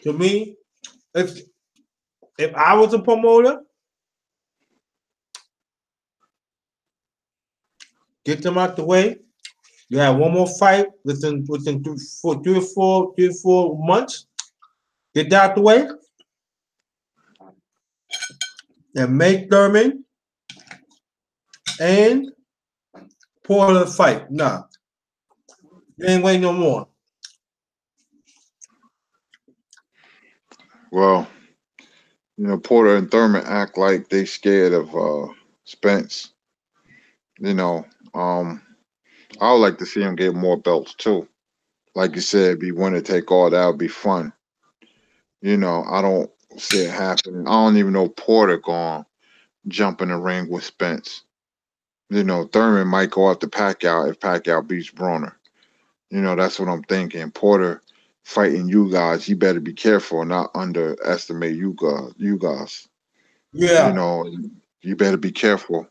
S1: To me, if if I was a promoter, get them out the way. You have one more fight within 3 or 4 months. Get that out the way and make Thurman and Porter fight. Nah, you ain't waiting no more.
S2: Well, Porter and Thurman act like they scared of Spence. You know, um, I would like to see him get more belts too. Like you said, be winner take all. That would be fun. I don't see it happening. I don't even know Porter going jump in the ring with Spence. Thurman might go after Pacquiao if Pacquiao beats Broner. That's what I'm thinking. Porter fighting you guys, you better be careful, not underestimate you guys. You guys, you
S1: Yeah,
S2: know, you better be careful.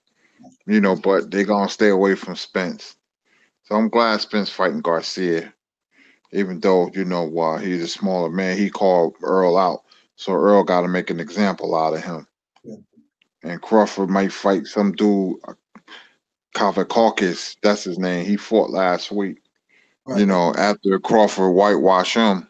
S2: But they gonna stay away from Spence. So I'm glad Spence fighting Garcia, even though he's a smaller man. He called Earl out, so Earl got to make an example out of him.
S1: yeah.
S2: And Crawford might fight some dude, Kavakakis, that's his name. He fought last week.
S1: Right.
S2: After Crawford whitewash him,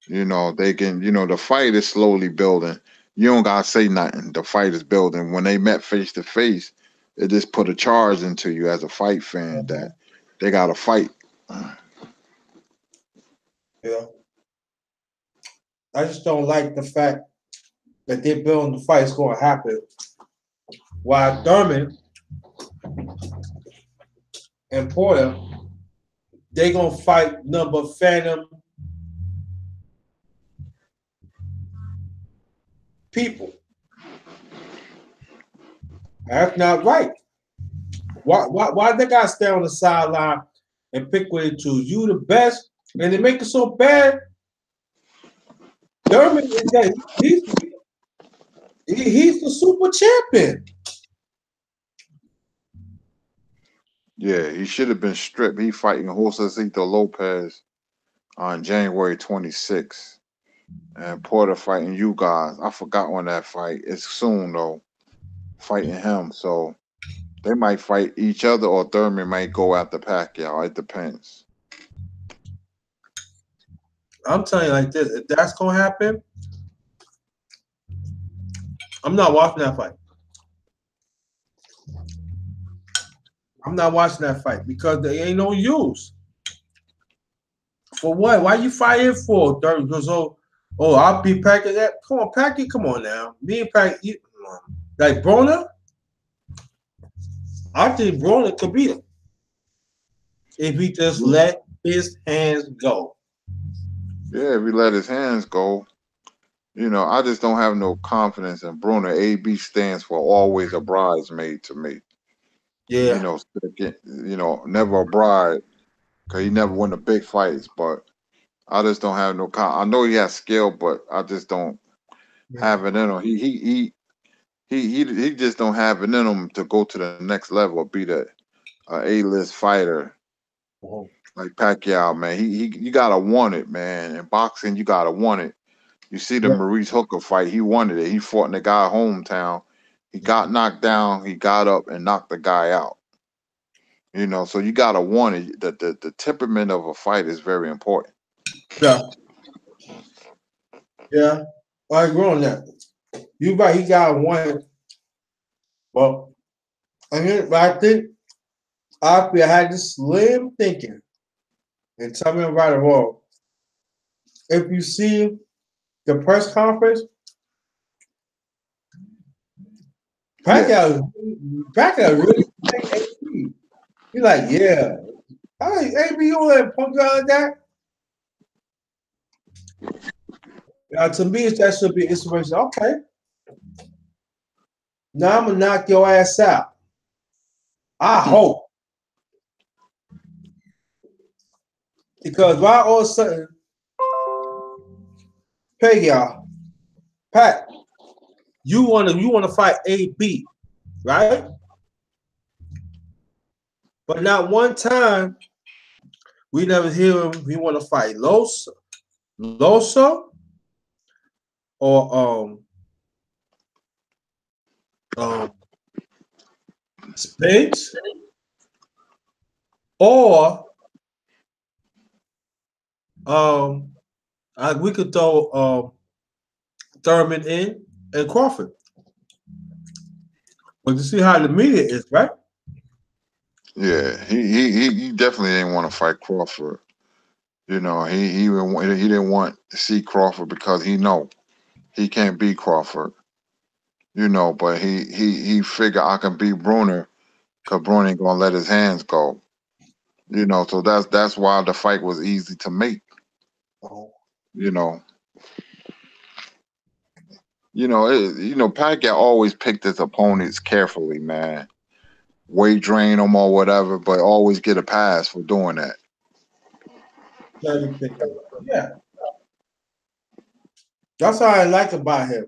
S2: they can, the fight is slowly building. You don't gotta say nothing. The fight is building. When they met face to face, it just put a charge into you as a fight fan
S1: Uh-huh.
S2: that they gotta fight.
S1: Yeah. I just don't like the fact that they're building the fight's going to happen while Thurman and Porter they gonna fight number phantom people. That's not right. Why they gotta stay on the sideline and pick what they choose? You the best, and they make it so bad. Thurman is that he's the super champion.
S2: Yeah, he should have been stripped. He fighting Josecito Lopez on January 26th. And Porter fighting you guys. I forgot when that fight. It's soon though. Fighting him. So they might fight each other or Thurman might go after Pacquiao. It depends.
S1: I'm telling you like this: if that's gonna happen, I'm not watching that fight. I'm not watching that fight because there ain't no use. For what? Why you fighting for? Because I'll be packing that. Come on, Packy. Come on now. Me and Packy, like Broner. I think Broner could beat him if he just let his hands go.
S2: Yeah, if he let his hands go, I just don't have no confidence in Bruno. AB stands for always a bridesmaid to me.
S1: Yeah.
S2: Second, never a bride because he never won the big fights. But I just don't have no. I know he has skill, but I just don't
S1: Yeah.
S2: have it in him. He just don't have it in him to go to the next level or be the A-list fighter
S1: Oh,
S2: like Pacquiao. Man, you gotta want it, man. In boxing, you gotta want it. You see the
S1: yeah.
S2: Maurice Hooker fight, he wanted it. He fought in the guy hometown. He got knocked down, he got up and knocked the guy out. So you gotta want it. The temperament of a fight is very important.
S1: Yeah. Yeah. I agree on that. You right. He got one. Well, I think I had this slim thinking, and tell me if I'm right or wrong. If you see the press conference,
S2: Yeah.
S1: Pacquiao, Pacquiao really like AP. He's like, yeah. I like AP, you don't let punk out like that. To me, that should be inspiration. Okay, now I'm gonna knock your ass out. I hope because why all of a sudden, Pacquiao, Pat, you wanna fight AB, right? But not one time we never hear him. We want to fight Loso, or um Spence, or um we could throw Thurman in and Crawford. But you see how the media is, right?
S2: Yeah. He definitely didn't want to fight Crawford. He didn't want to see Crawford because he can't beat Crawford. But he figured I can beat Bruner because Bruner ain't gonna let his hands go. So that's why the fight was easy to make.
S1: Oh,
S2: You know, Pacquiao always picked his opponents carefully, man. Weight drain them or whatever, but always get a pass for doing that.
S1: cherry picking. Yeah, that's what I like about him.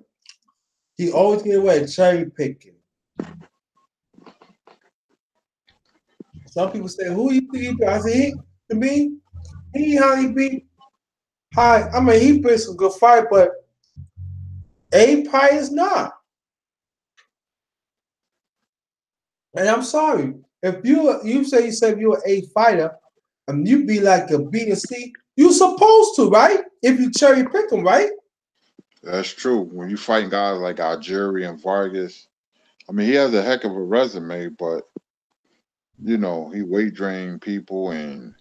S1: He always get away with cherry picking. Some people say, "Who you think he beat?" I say, to me, he how he beat. How I mean, he played some good fight, but A Pie is not. And I'm sorry. If you say if you're a fighter and you be like a B and C, you supposed to, right? If you cherry pick them, right?
S2: That's true. When you fighting guys like Algeria and Vargas, I mean, he has a heck of a resume, but he weight drained people and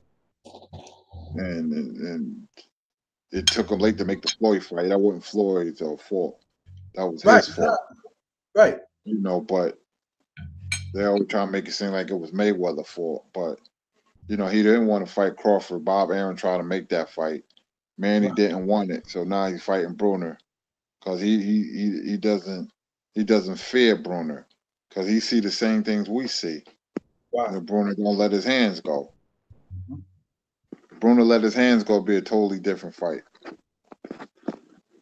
S2: it took him late to make the Floyd fight. That wasn't Floyd's fault. That was
S1: Right,
S2: his fault.
S1: right.
S2: But they always try to make it seem like it was Mayweather's fault. But he didn't want to fight Crawford. Bob Arum tried to make that fight. Manny
S1: Right.
S2: didn't want it, so now he's fighting Bruner because he doesn't fear Bruner because he see the same things we see.
S1: Right.
S2: Bruner gonna let his hands go. Bruner let his hands go, be a totally different fight.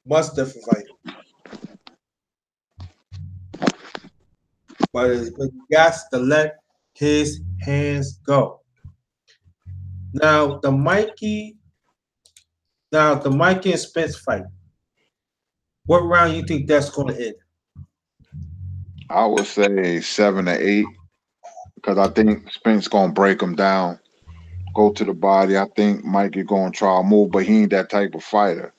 S1: Much different fight. But he got to let his Hands go. Now the Mikey, the Mikey and Spence fight. What round you think that's going to end?
S2: I would say 7 or 8 because I think Spence gonna break him down, go to the body. I think Mikey gonna try to move, but he ain't that type of fighter.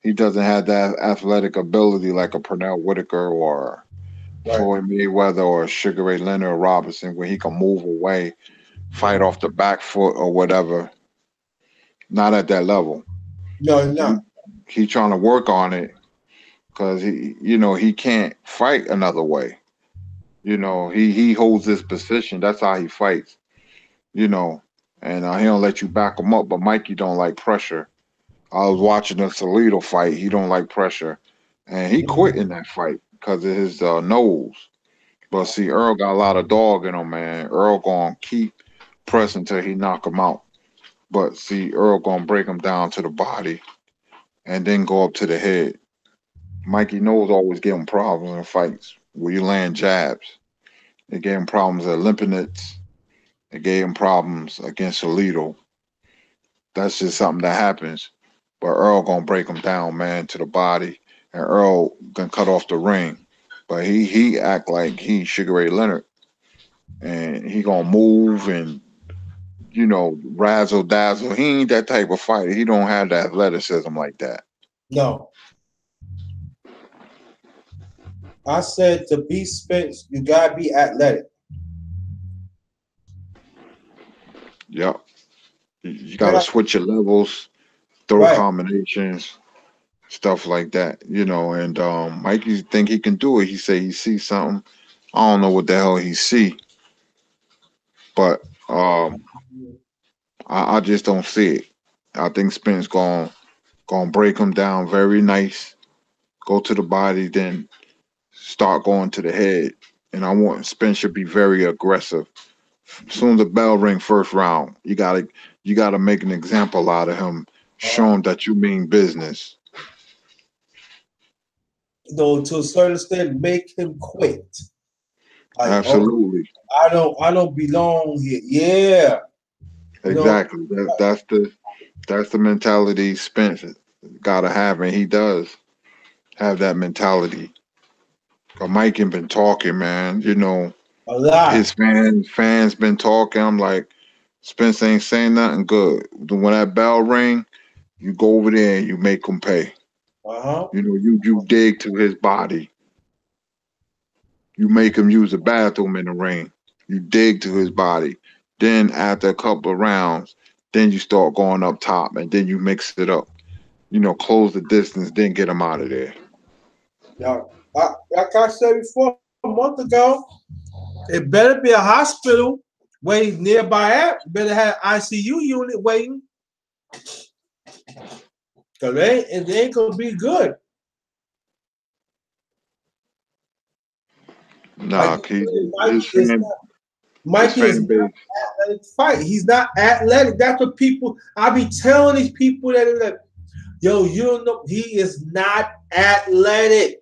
S2: He doesn't have that athletic ability like a Pernell Whitaker or
S1: Right.
S2: Floyd Mayweather or Sugar Ray Leonard or Robinson, where he can move away, fight off the back foot or whatever. Not at that level.
S1: No, he's
S2: He
S1: not.
S2: he trying to work on it because he can't fight another way. He holds this position. That's how he fights. You know, and he don't let you back him up. But Mikey don't like pressure. I was watching the Salido fight. He don't like pressure, and he quit in that fight because of his nose. But see, Earl got a lot of dog in him, man. Earl gonna keep pressing till he knock him out. But see, Earl gonna break him down to the body and then go up to the head. Mikey knows always give him problems in fights where you land jabs. It gave him problems at Limpinets. It gave him problems against Alito. That's just something that happens. But Earl gonna break him down, man, to the body, and Earl gonna cut off the ring. But he act like he Sugar Ray Leonard, and he gonna move and razzle dazzle. He ain't that type of fighter. He don't have the athleticism like that.
S1: No. I said to be Spence, you gotta be athletic.
S2: Yep. You got to
S1: Yeah.
S2: switch your levels, throw
S1: Right.
S2: combinations, stuff like that. And Mikey think he can do it. He say he see something. I don't know what the hell he see, but I just don't see it. I think Spence gonna break him down very nice, go to the body, then start going to the head. And I want Spence should be very aggressive. As soon as the bell ring first round, you gotta make an example out of him. Show him that you mean business.
S1: To a certain extent, make him quit. Like, oh,
S2: Absolutely.
S1: I don't belong here. Yeah. You know,
S2: Exactly. That's the mentality Spence gotta have, and he does have that mentality. 'Cause Mike ain't been talking, man.
S1: a lot.
S2: His fans been talking. I'm like, Spence ain't saying nothing good. When that bell ring, you go over there and you make him pay.
S1: Uh-huh.
S2: You dig to his body. You make him use the bathroom in the ring. You dig to his body. Then after a couple of rounds, then you start going up top, and then you mix it up. Close the distance, then get him out of there.
S1: Yeah. Like I said before, a month ago, it better be a hospital waiting nearby. Better have ICU unit waiting. Cause it ain't gonna be good. Like
S2: Nah, his
S1: Mikey is
S2: fan
S1: not.
S2: his
S1: Mikey is
S2: fan
S1: not
S2: base.
S1: athletic fight. He's not athletic. That's what people. I be telling these people that are like, yo, you don't know. He is not athletic.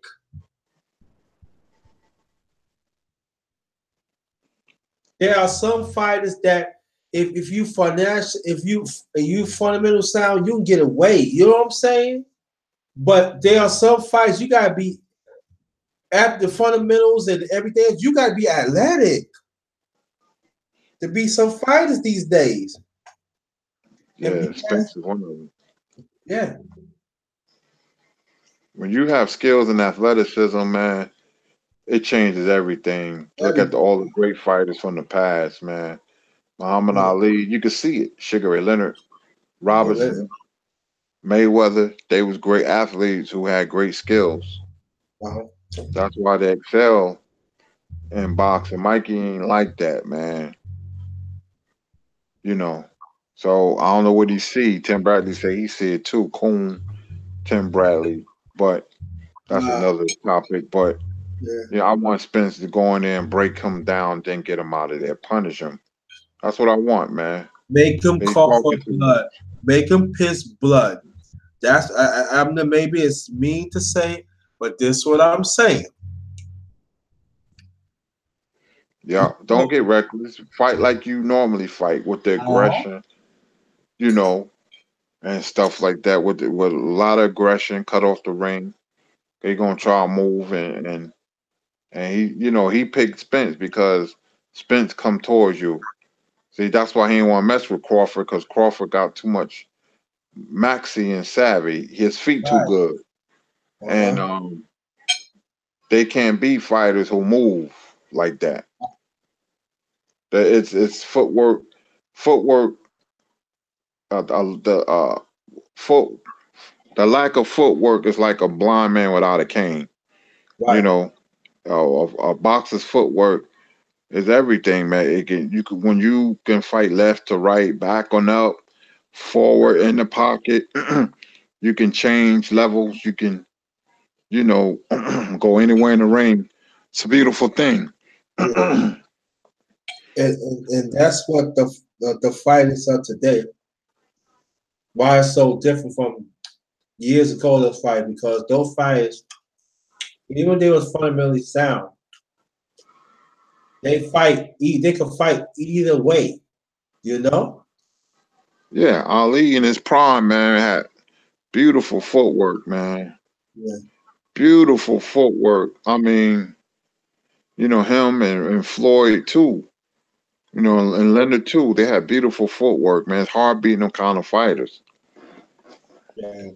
S1: There are some fighters that if you financial if you fundamental sound, you can get away. You know what I'm saying? But there are some fights you gotta be at the fundamentals and everything. You gotta be athletic to be some fighters these days. And
S2: Yeah, Spence is one of them.
S1: yeah,
S2: When you have skills and athleticism, man, it changes everything. Look at
S1: every
S2: all the great fighters from the past, man. Muhammad
S1: yeah,
S2: Ali, you could see it. Sugar Ray Leonard,
S1: yeah,
S2: Robinson, Mayweather, they was great athletes who had great skills.
S1: uh-huh.
S2: That's why they excel in boxing. Mikey ain't like that, man. You know. So I don't know what he see. Tim Bradley say he see it too. Coon, Tim Bradley. But that's
S1: Nah,
S2: another topic. But
S1: yeah.
S2: I want Spence to go in there and break him down, then get him out of there, punish him. That's what I want, man.
S1: Make him
S2: They
S1: cough
S2: talking
S1: up
S2: too much.
S1: blood. Make him piss blood. That's I'm the maybe it's mean to say, but this is what I'm saying.
S2: Yeah, don't get reckless. Fight like you normally fight with the
S1: Uh-huh.
S2: aggression, you know, and stuff like that. With a lot of aggression, cut off the ring. They gonna try to move and he, he picked Spence because Spence come towards you. See, that's why he didn't want to mess with Crawford because Crawford got too much maxi and savvy. His feet too
S1: Right.
S2: good, and
S1: Uh-huh.
S2: they can't be fighters who move like that. It's footwork, footwork. The foot the lack of footwork is like a blind man without a cane. You
S1: Right.
S2: know, a boxer's footwork is everything, man. You can when you can fight left to right, back on up, forward in the pocket. You can change levels. You can, go anywhere in the ring. It's a beautiful thing.
S1: Yeah. And that's what the fighters of today. Why it's so different from years ago. Those fights because those fighters, even when they was fundamentally sound, they fight. They could fight either way. You know.
S2: Yeah, Ali in his prime, man, had beautiful footwork, man.
S1: Yeah.
S2: Beautiful footwork. I mean, him and Floyd too. And Leonard too. They had beautiful footwork, man. It's hard beating them kind of fighters.
S1: Yeah.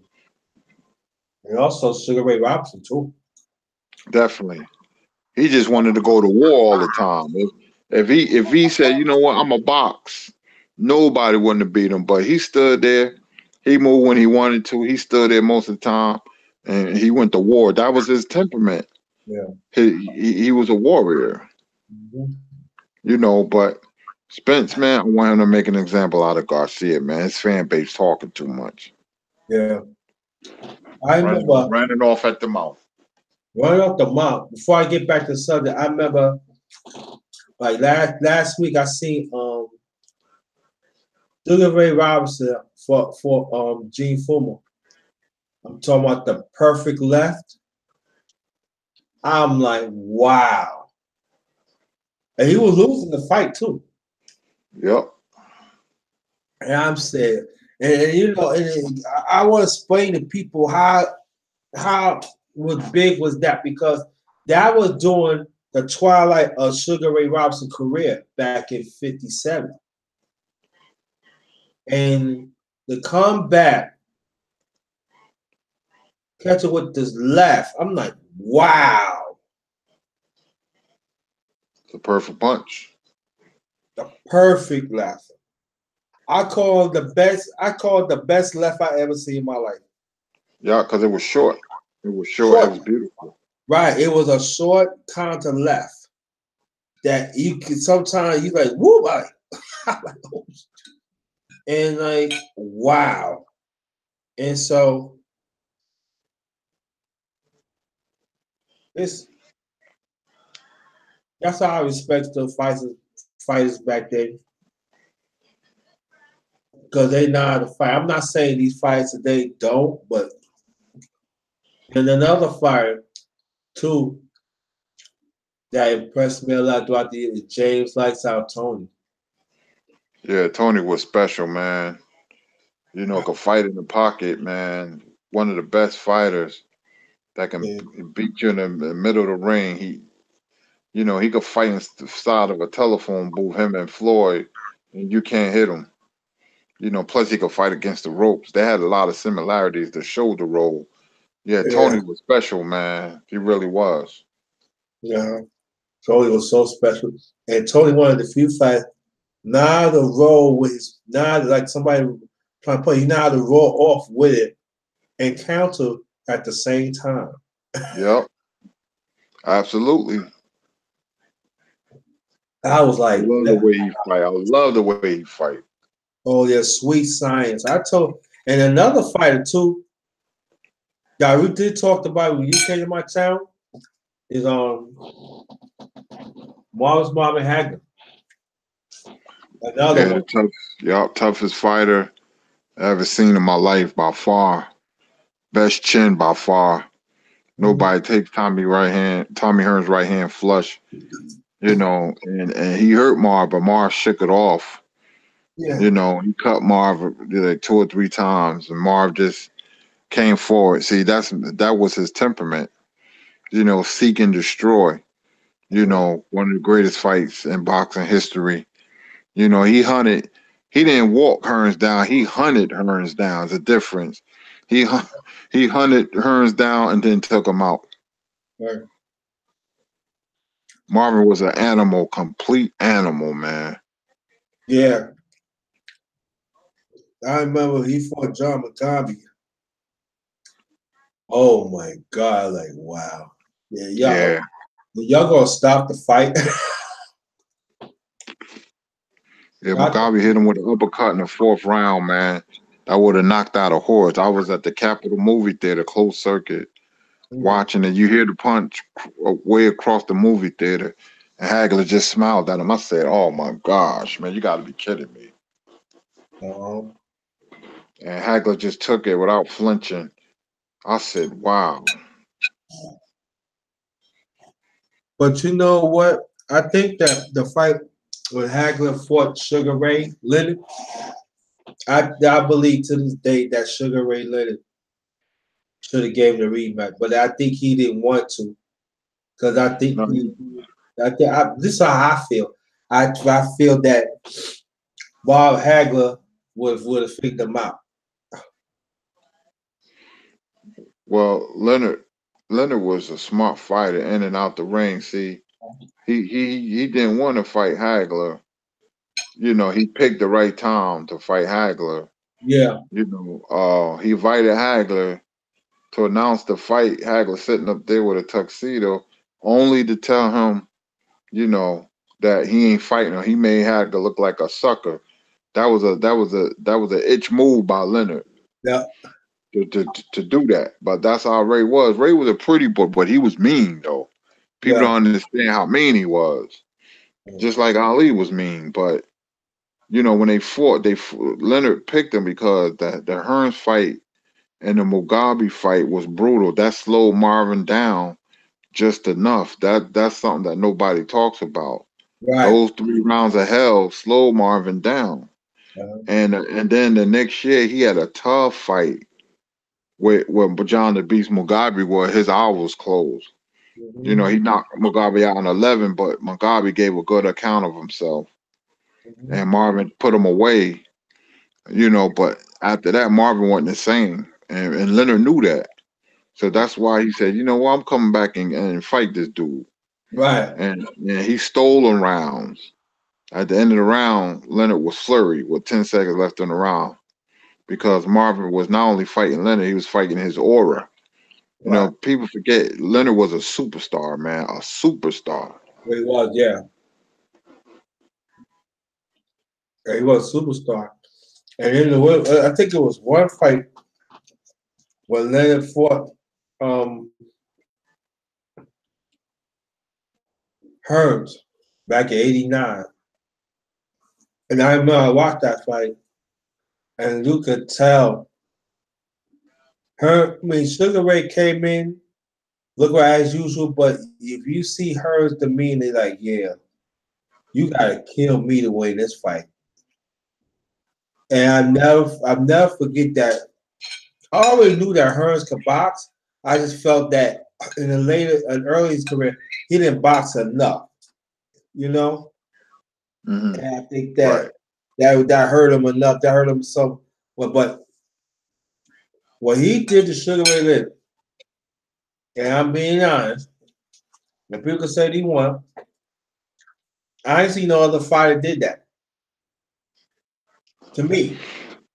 S1: And also Sugar Ray Robinson too.
S2: Definitely. He just wanted to go to war all the time. If he said, you know what, I'm a box, nobody wouldn't have beat him. But he stood there. He moved when he wanted to. He stood there most of the time, and he went to war. That was his temperament.
S1: Yeah.
S2: He was a warrior,
S1: Mhm.
S2: But Spence, man, I want him to make an example out of Garcia, man. His fan base talking too much,
S1: Yeah. I remember
S2: running off at the mouth.
S1: running off the mount. Before I get back to the subject, I remember like last week I seen Sugar Ray Robinson for Gene Fullmer. I'm talking about the perfect left. I'm like, wow. And he was losing the fight too.
S2: Yep.
S1: And I'm saying, I want to explain to people how was big was that because that was during the twilight of Sugar Ray Robinson's career back in '57, and the comeback catch it with this left. I'm like, wow,
S2: The perfect punch.
S1: the perfect left. I call it the best left I ever seen in my life.
S2: Yeah, because it was short. It was short. It
S1: Short,
S2: was beautiful.
S1: right? It was a short counter left that you could sometimes you like, whoop, like, oh, and like, wow. And so it's that's how I respect the fighters back then because they know how to fight. I'm not saying these fighters today don't, but and another fighter too that impressed me a lot throughout the years, James likes out Tony.
S2: Yeah, Tony was special, man. Could fight in the pocket, man. One of the best fighters that can
S1: Yeah,
S2: beat you in the middle of the ring. He could fight in the side of a telephone booth, him and Floyd, and you can't hit him. Plus he could fight against the ropes. They had a lot of similarities. The shoulder roll. Yeah,
S1: yeah,
S2: Tony was special, man. He really was.
S1: yeah. Tony was so special, and Tony one of the few fighters now to roll with his now like somebody trying to play. He now to roll off with it and counter at the same time.
S2: Yep, absolutely.
S1: I was
S2: I
S1: like,
S2: love the way he fight. I love the way he fight.
S1: oh, yeah, sweet science. I told, and another fighter too. That we did talk about when you came to my town is Marvel's Marvin Hagler. Another
S2: Yeah,
S1: one.
S2: the toughest fighter I ever seen in my life by far. Best chin by far.
S1: Mhm.
S2: Nobody takes Tommy Hearn's right hand flush. you know, and he hurt Marv, but Marv shook it off.
S1: Yeah.
S2: You know, he cut Marv like 2 or 3 times, and Marv just came forward. See, that was his temperament. You know, seek and destroy. You
S1: Uh,
S2: know, one of the greatest fights in boxing history. You know, he hunted. He didn't walk Hearns down. He hunted Hearns down. It's a difference. He hun- he hunted Hearns down and then took him out.
S1: right.
S2: Marvin was an animal, complete animal, man.
S1: Yeah. I remember he fought John McCabe. Oh my God! Like wow. Yeah,
S2: Yeah,
S1: y'all gonna stop the fight?
S2: yeah.
S1: I thought,
S2: Mugabe hit him with an uppercut in the 4th round, man. That would have knocked out a horse. I was at the Capitol movie theater, closed circuit,
S1: mm,
S2: watching it. You hear the punch way across the movie theater, and Hagler just smiled at him. I said, "Oh my gosh, man, you got to be kidding me!"
S1: um,
S2: And Hagler just took it without flinching. I said, "Wow."
S1: but you know what? I think that the fight when Hagler fought Sugar Ray Leonard, I believe to this day that Sugar Ray Leonard should have gave him the rematch, but I think he didn't want to because I think
S2: No,
S1: he, this is how I feel. I feel that Bob Hagler would have picked him out.
S2: well, Leonard was a smart fighter in and out the ring. See, he didn't want to fight Hagler. You know, he picked the right time to fight Hagler.
S1: Yeah,
S2: You know, he invited Hagler to announce the fight. Hagler sitting up there with a tuxedo, only to tell him, you know, that he ain't fighting him. He made Hagler look like a sucker. That was a itch move by Leonard
S1: yeah,
S2: to do that. But that's how Ray was. Ray was a pretty boy, but he was mean though. People
S1: yeah.
S2: don't understand how mean he was. Just like Ali was mean, but you know when they fought, Leonard picked him because the Hearns fight and the Mugabe fight was brutal. That slowed Marvin down just enough. That's something that nobody talks about.
S1: Right.
S2: Those 3 rounds of hell slowed Marvin down,
S1: Uh,
S2: and then the next year he had a tough fight with John the Beast Mugabe, where his eye was closed. You know,
S1: mhm,
S2: he knocked Mugabe out in 11, but Mugabe gave a good account of himself,
S1: mhm.
S2: and Marvin put him away. You know, but after that, Marvin wasn't the same, and Leonard knew that. So that's why he said, you know what, I'm coming back and fight this dude.
S1: Right.
S2: And he stolen rounds. At the end of the round, Leonard was flurried with 10 seconds left in the round because Marvin was not only fighting Leonard, he was fighting his aura. You know,
S1: Right.
S2: people forget Leonard was a superstar, man, a superstar.
S1: Well, he was, yeah. Yeah, he was a superstar. And in I think it was one fight when Leonard fought um, Hearns back in '89. And I remember I watched that fight, and you could tell Sugar Ray came in, look like as usual, but if you see Hearns' demeanor, like, yeah, you gotta kill me to win this fight. And I never forget that. I already knew that Hearns could box. I just felt that in the early his career, he didn't box enough, you know.
S2: Hmm.
S1: And I think
S2: Right.
S1: that hurt him enough. That hurt him so. But what he did to Sugar Ray Leonard, and I'm being honest, and people said he won. I ain't seen no other fighter did that to me.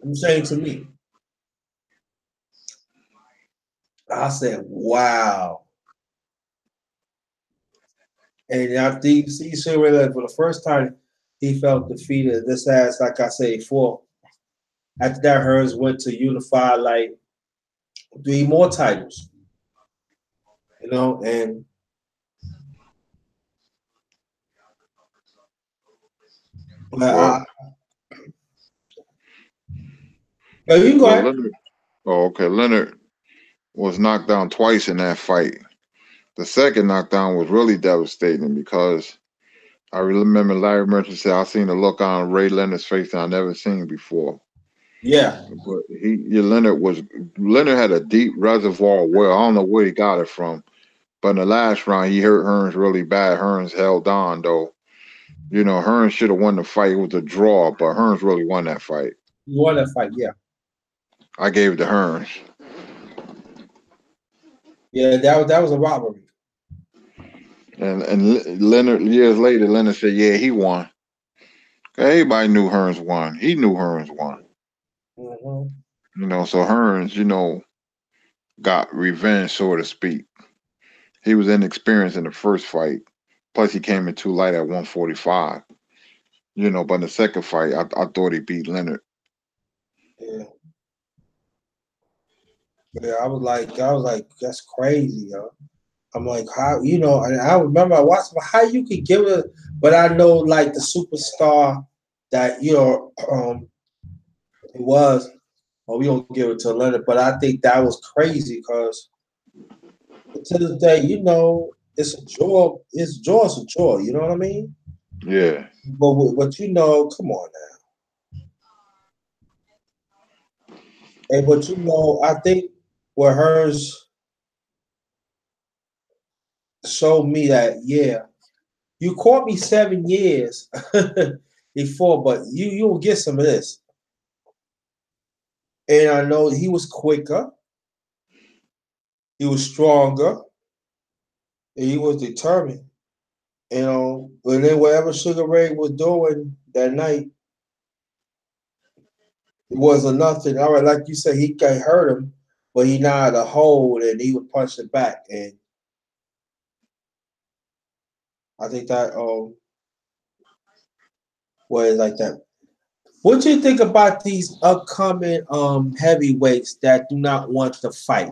S1: I'm saying to me. I said, wow. And I think you see Sugar Ray Leonard for the first time, he felt defeated. This as like I said before. After that, Hearns went to unify like 3 more titles, and but
S2: Well,
S1: you can go
S2: well,
S1: ahead.
S2: Leonard. Oh, okay. Leonard was knocked down twice in that fight. The second knockdown was really devastating because I remember Larry Merchant said, "I seen the look on Ray Leonard's face that I never seen before."
S1: Yeah,
S2: But Leonard had a deep reservoir well. I don't know where he got it from, but in the last round he hurt Hearns really bad. Hearns held on though. Hearns should have won the fight. It was a draw, but Hearns really won that fight.
S1: you won that fight. Yeah,
S2: I gave it to Hearns.
S1: yeah, that was a robbery.
S2: And Leonard years later, Leonard said, "Yeah, he won." Everybody knew Hearns won. He knew Hearns won.
S1: Hmm.
S2: So Hearns, got revenge, so to speak. He was inexperienced in the first fight. Plus, he came in too light at 145. But in the second fight, I thought he beat Leonard.
S1: Yeah, yeah. I was like, that's crazy, yo. I'm like, how and I remember I watched how you could give it, but I know like the superstar that it was. Well, we don't give it to Leonard, but I think that was crazy because to this day, it's a jaw. It's jaw's a jaw. You know what I mean?
S2: Yeah,
S1: But come on now. And but I think what hers showed me that you caught me 7 years before, but you'll get some of this. And I know he was quicker, he was stronger, and he was determined. And then whatever Sugar Ray was doing that night, it wasn't nothing. All right, like you said, he can hurt him, but he know how to hold and he would punch it back. And I think that was like that. What do you think about these upcoming heavyweights that do not want to fight?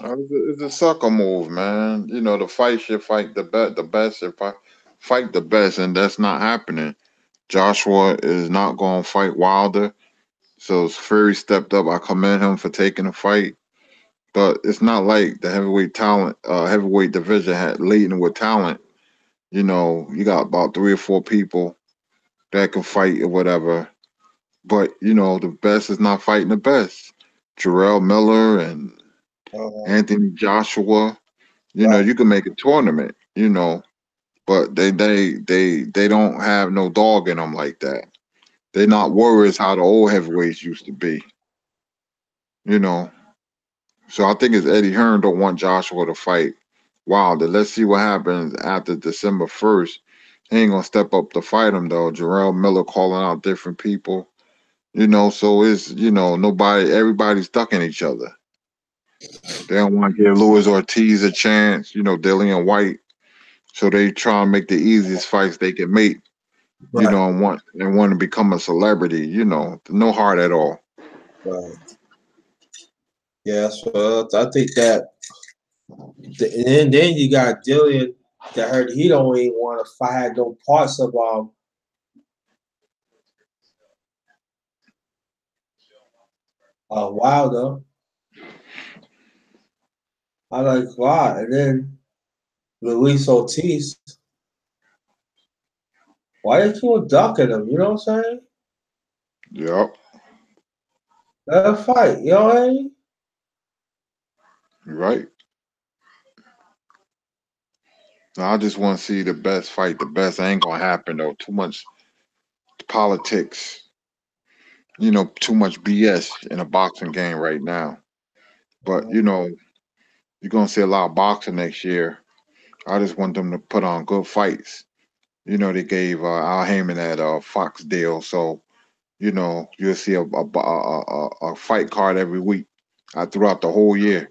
S2: it's a sucker move, man. The fight should fight the best. The best should fight the best, and that's not happening. Joshua is not going to fight Wilder, so Fury stepped up. I commend him for taking the fight. But it's not like the heavyweight division had laden with talent. You got about 3 or 4 people that can fight or whatever. But the best is not fighting the best. Jarrell Miller and
S1: Uh,
S2: Anthony Joshua.
S1: right,
S2: You can make a tournament. But they don't have no dog in them like that. They're not warriors how the old heavyweights used to be. You know. So I think it's Eddie Hearn don't want Joshua to fight Wilder. Let's see what happens after December 1st. He ain't gonna step up to fight him though. Jarrell Miller calling out different people. So it's everybody's ducking each other. They don't want to give Luis Ortiz a chance. Dillian White. So they try and make the easiest fights they can make.
S1: right,
S2: And want to become a celebrity. No heart at all.
S1: right. Yeah, so I think that, and then you got Dillian that heard he don't even want to fight no parts of Wilder. I like why, and then Luis Ortiz. Why they keep ducking him? You know what I'm saying?
S2: Yep.
S1: Let him fight. You know what I mean?
S2: You're right. I just want to see the best fight the best. Ain't gonna happen though. Too much politics. Too much BS in a boxing game right now. But you're gonna see a lot of boxing next year. I just want them to put on good fights. They gave Al Heyman that Fox deal, so you'll see a fight card every week throughout the whole year.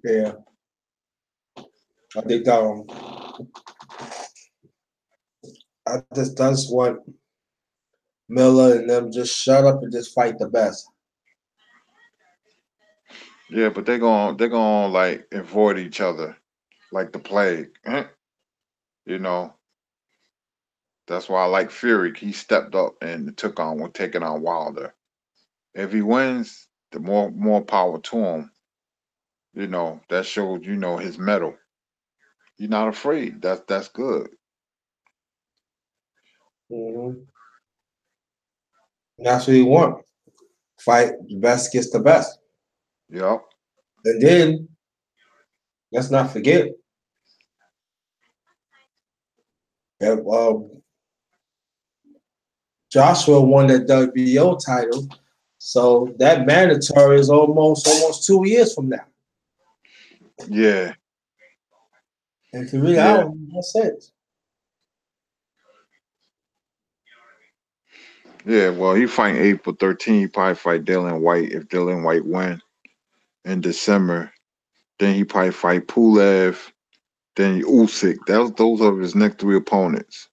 S1: Yeah, I think I just want Miller and them just shut up and just fight the best.
S2: Yeah, but they're gonna like avoid each other like the plague. you know, that's why I like Fury. He stepped up and taking on Wilder. If he wins, the more power to him. That showed, his mettle. You're not afraid. That's good.
S1: Mm-hmm. That's what he want. Fight the best gets the best.
S2: Yep.
S1: And then let's not forget that Joshua won that WBO title. So that mandatory is almost 2 years from now.
S2: Yeah.
S1: And to me, that
S2: Yeah.
S1: don't make no sense.
S2: Yeah. Well, he fighting April 13th. He probably fight Dylan White if Dylan White win in December. Then he probably fight Pulev. Then Usyk. Those are his next three opponents.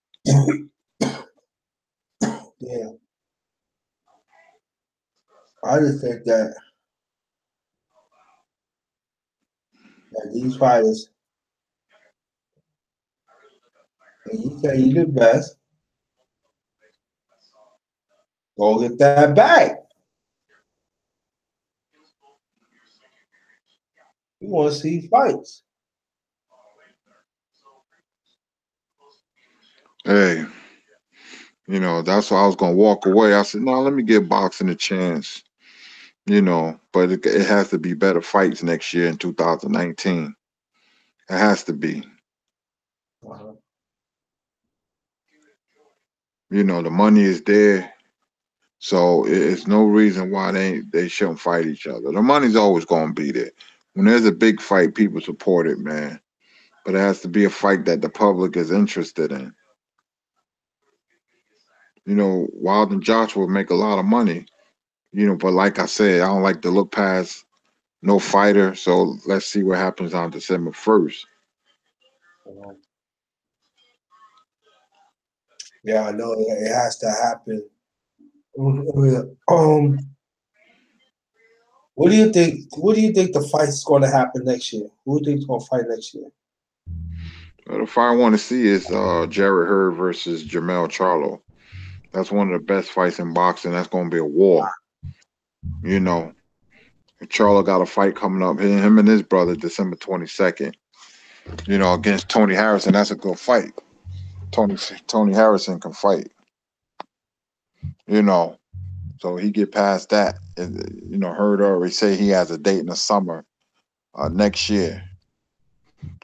S1: Yeah. I just think that these fighters, when you say you the best, go get that bag. We want to see fights.
S2: Hey, that's why I was gonna walk away. I said, no, let me give boxing a chance. But it has to be better fights next year in 2019. It has to be.
S1: Uh-huh.
S2: The money is there, so it's no reason why they shouldn't fight each other. The money's always gonna be there. When there's a big fight, people support it, man. But it has to be a fight that the public is interested in. Wild and Joshua make a lot of money. But like I said, I don't like to look past no fighter. So let's see what happens on December 1st.
S1: Uh-huh. Yeah, I know it has to happen. What do you think? What do you think the fight's going to happen next year? Who do you think's going to fight next year?
S2: The fight I want to see is Jared Hurd versus Jamel Charlo. That's one of the best fights in boxing. That's going to be a war. You know, Charlo got a fight coming up. Him and his brother, December 22nd. Against Tony Harrison. That's a good fight. Tony Harrison can fight. You know, so he get past that. Hurd already say he has a date in the summer next year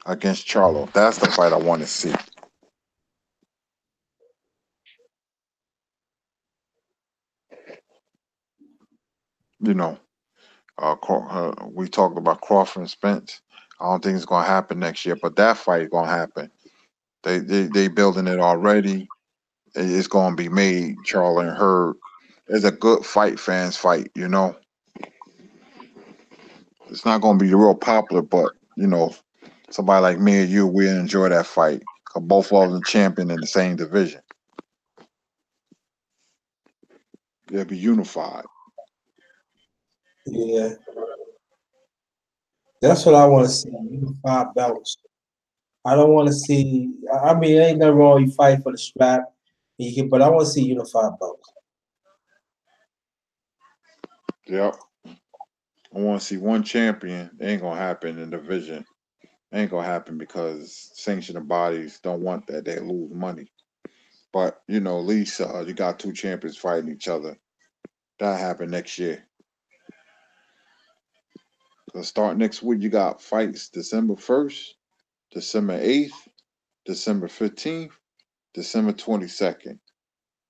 S2: against Charlo. That's the fight I want to see. You know, we talked about Crawford and Spence. I don't think it's gonna happen next year, but that fight is gonna happen. They building it already. It's gonna be made. Charlo and Hurd. It's a good fight, fans fight. It's not gonna be real popular, but somebody like me and you, we enjoy that fight. 'Cause both of them champion in the same division. They'll be unified.
S1: Yeah, that's what I want to see. Unified belts. I don't want to see. I mean, ain't nothing wrong. You fight for the strap, but I want to see unified belts.
S2: Yep. I want to see one champion. It ain't gonna happen in the division. It ain't gonna happen because sanctioning bodies don't want that. They lose money. But at least you got two champions fighting each other. That happen next year. So start next week. You got fights December 1st, December 8th, December 15th, December 22nd.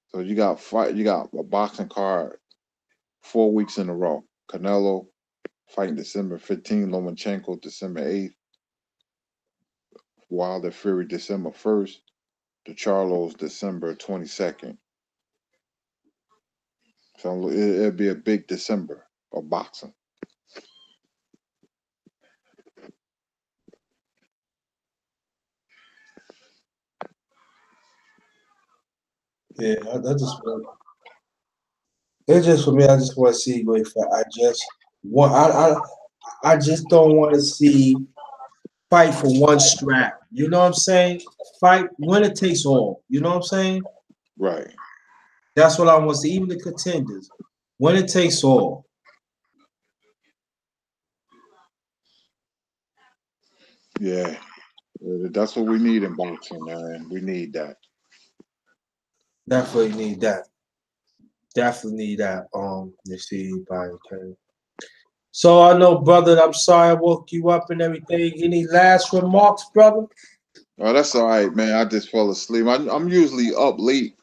S2: So you got fight. You got a boxing card 4 weeks in a row. Canelo fighting December 15th, Lomachenko December 8th, Wilder Fury December 1st, the Charlos December 22nd. So it'll be a big December of boxing.
S1: Yeah, I just want. It's just for me. I just want to see great fight. I just want. I just don't want to see fight for one strap. You know what I'm saying? Fight when it takes all. You know what I'm saying?
S2: Right.
S1: That's what I want to see. Even the contenders, when it takes all.
S2: Yeah, that's what we need in boxing, man. We need that.
S1: Definitely need that. Definitely need that. Let's see, by okay. So I know, brother. I'm sorry I woke you up and everything. Any last remarks, brother?
S2: Oh, that's all right, man. I just fell asleep. I'm usually up late.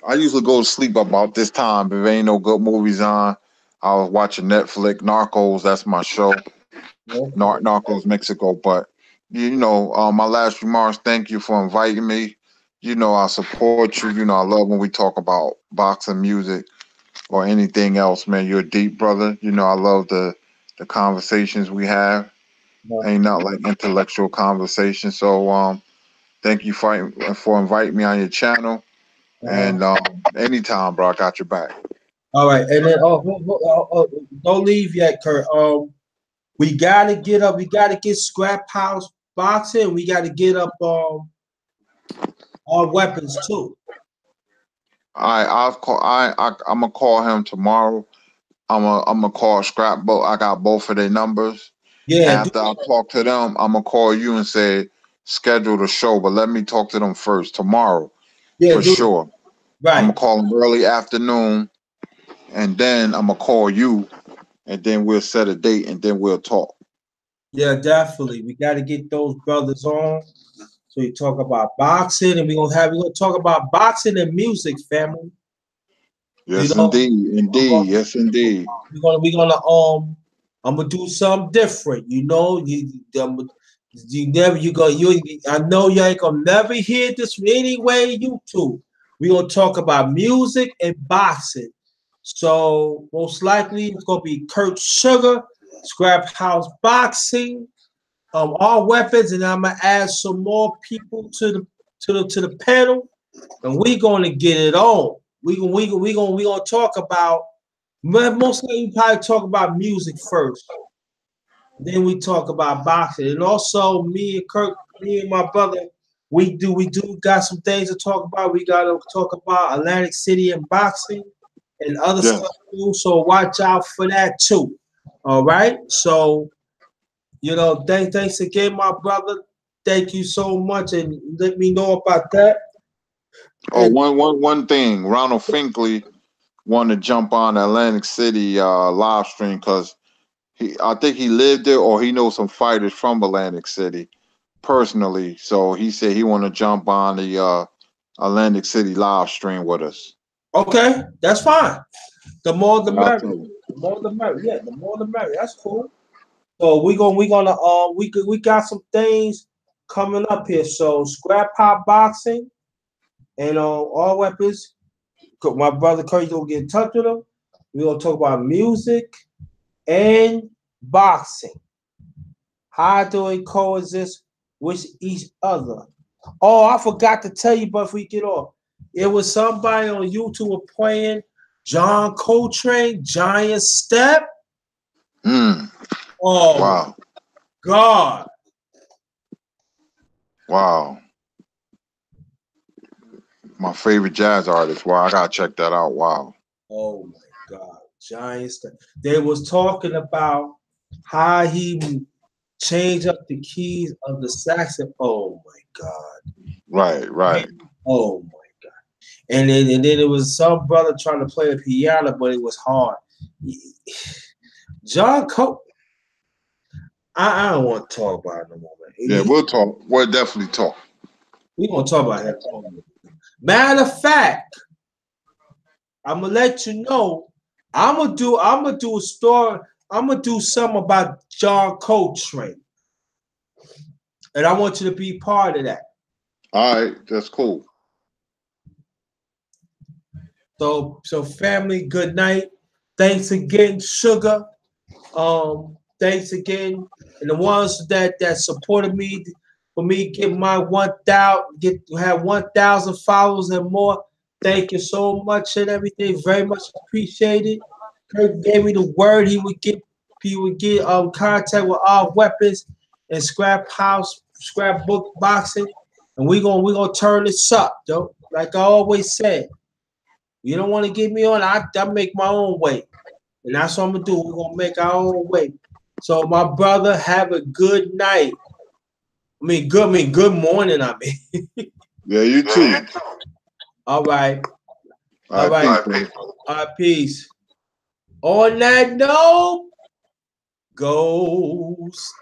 S2: I usually go to sleep about this time. If ain't no good movies on, I was watching Netflix. Narcos, that's my show.
S1: Okay.
S2: Narcos Mexico. But my last remarks. Thank you for inviting me. I support you. I love when we talk about boxing, music, or anything else, man. You're a deep brother. I love the conversations we have. Ain't not like intellectual conversation. So thank you for inviting me on your channel.
S1: Uh-huh.
S2: And anytime, bro, I got your back.
S1: All right, and then don't leave yet, Kurt. We gotta get up. We gotta get Scrap House boxing. We gotta get up our weapons too.
S2: I'm gonna call him tomorrow. I'm gonna call Scrapbook. I got both of their numbers.
S1: Yeah,
S2: After I talk to them, I'm gonna call you and say schedule the show. But let me talk to them first tomorrow
S1: yeah,
S2: for
S1: do it.
S2: sure. I'm
S1: Right.
S2: gonna call them early afternoon, and then I'm gonna call you, and then we'll set a date, and then we'll talk.
S1: Yeah, definitely. We gotta get those brothers on. So we talk about boxing, and we're gonna talk about boxing and music, family. You
S2: Yes,
S1: know,
S2: indeed,
S1: I'm
S2: indeed,
S1: gonna,
S2: yes, indeed.
S1: we're gonna I'm gonna do something different. You never you go you I know you ain't gonna never hear this anyway. YouTube. We're gonna talk about music and boxing. So most likely it's gonna be Kurt Sugar, Scrap House Boxing, all weapons, and I'm gonna add some more people to the panel, and we're gonna get it on. We gonna talk about most likely we probably talk about music first. Then we talk about boxing, and also me and Kirk, me and my brother, we do got some things to talk about. We got to talk about Atlantic City and boxing and other
S2: Yes.
S1: stuff too. So watch out for that too. All right. So thanks again, my brother. Thank you so much, and let me know about that.
S2: Oh,
S1: And
S2: one thing. Ronald Finkley wanted to jump on Atlantic City live stream because I think he lived there or he knows some fighters from Atlantic City personally. So he said he want to jump on the Atlantic City live stream with us.
S1: okay, that's fine. The more the
S2: I'll
S1: merrier.
S2: tell you.
S1: The more the merrier. Yeah, the more the merrier. That's cool. So we got some things coming up here. So scrap pop boxing and all weapons. My brother Curry gonna get in touch with him. We're gonna talk about music and boxing. How do they coexist with each other? Oh, I forgot to tell you, but if we get off, it was somebody on YouTube playing John Coltrane, Giant Step.
S2: Mm,
S1: Oh
S2: wow.
S1: God.
S2: Wow. My favorite jazz artist. Wow, I gotta check that out. Wow.
S1: Oh my God. Giant Step. They was talking about how he changed up the keys of the saxophone. Oh my God.
S2: Right, right.
S1: Oh my God. And then it was some brother trying to play the piano, but it was hard. John Cole, I don't want to talk about it no more,
S2: Yeah,
S1: man.
S2: we'll talk. We'll definitely talk.
S1: We gonna talk about him. Matter of fact, I'm gonna let you know. I'm gonna do a story. I'm gonna do something about John Coltrane, and I want you to be part of that.
S2: All right, that's cool.
S1: So family, good night. Thanks again, Sugar. Thanks again, and the ones that supported me for me get my 1,000 get have 1,000 followers and more. Thank you so much and everything. Very much appreciated. Kurt gave me the word he would get contact with our weapons and scrapbook boxing, and we gonna turn this up, though. Like I always said, you don't want to get me on. I make my own way. And that's what I'm gonna do. We're gonna make our own way. So my brother, have a good night. Good morning.
S2: Yeah, you too.
S1: All right.
S2: All
S1: All
S2: right,
S1: right.
S2: peace, man.
S1: All right. Peace. On that note, Ghost.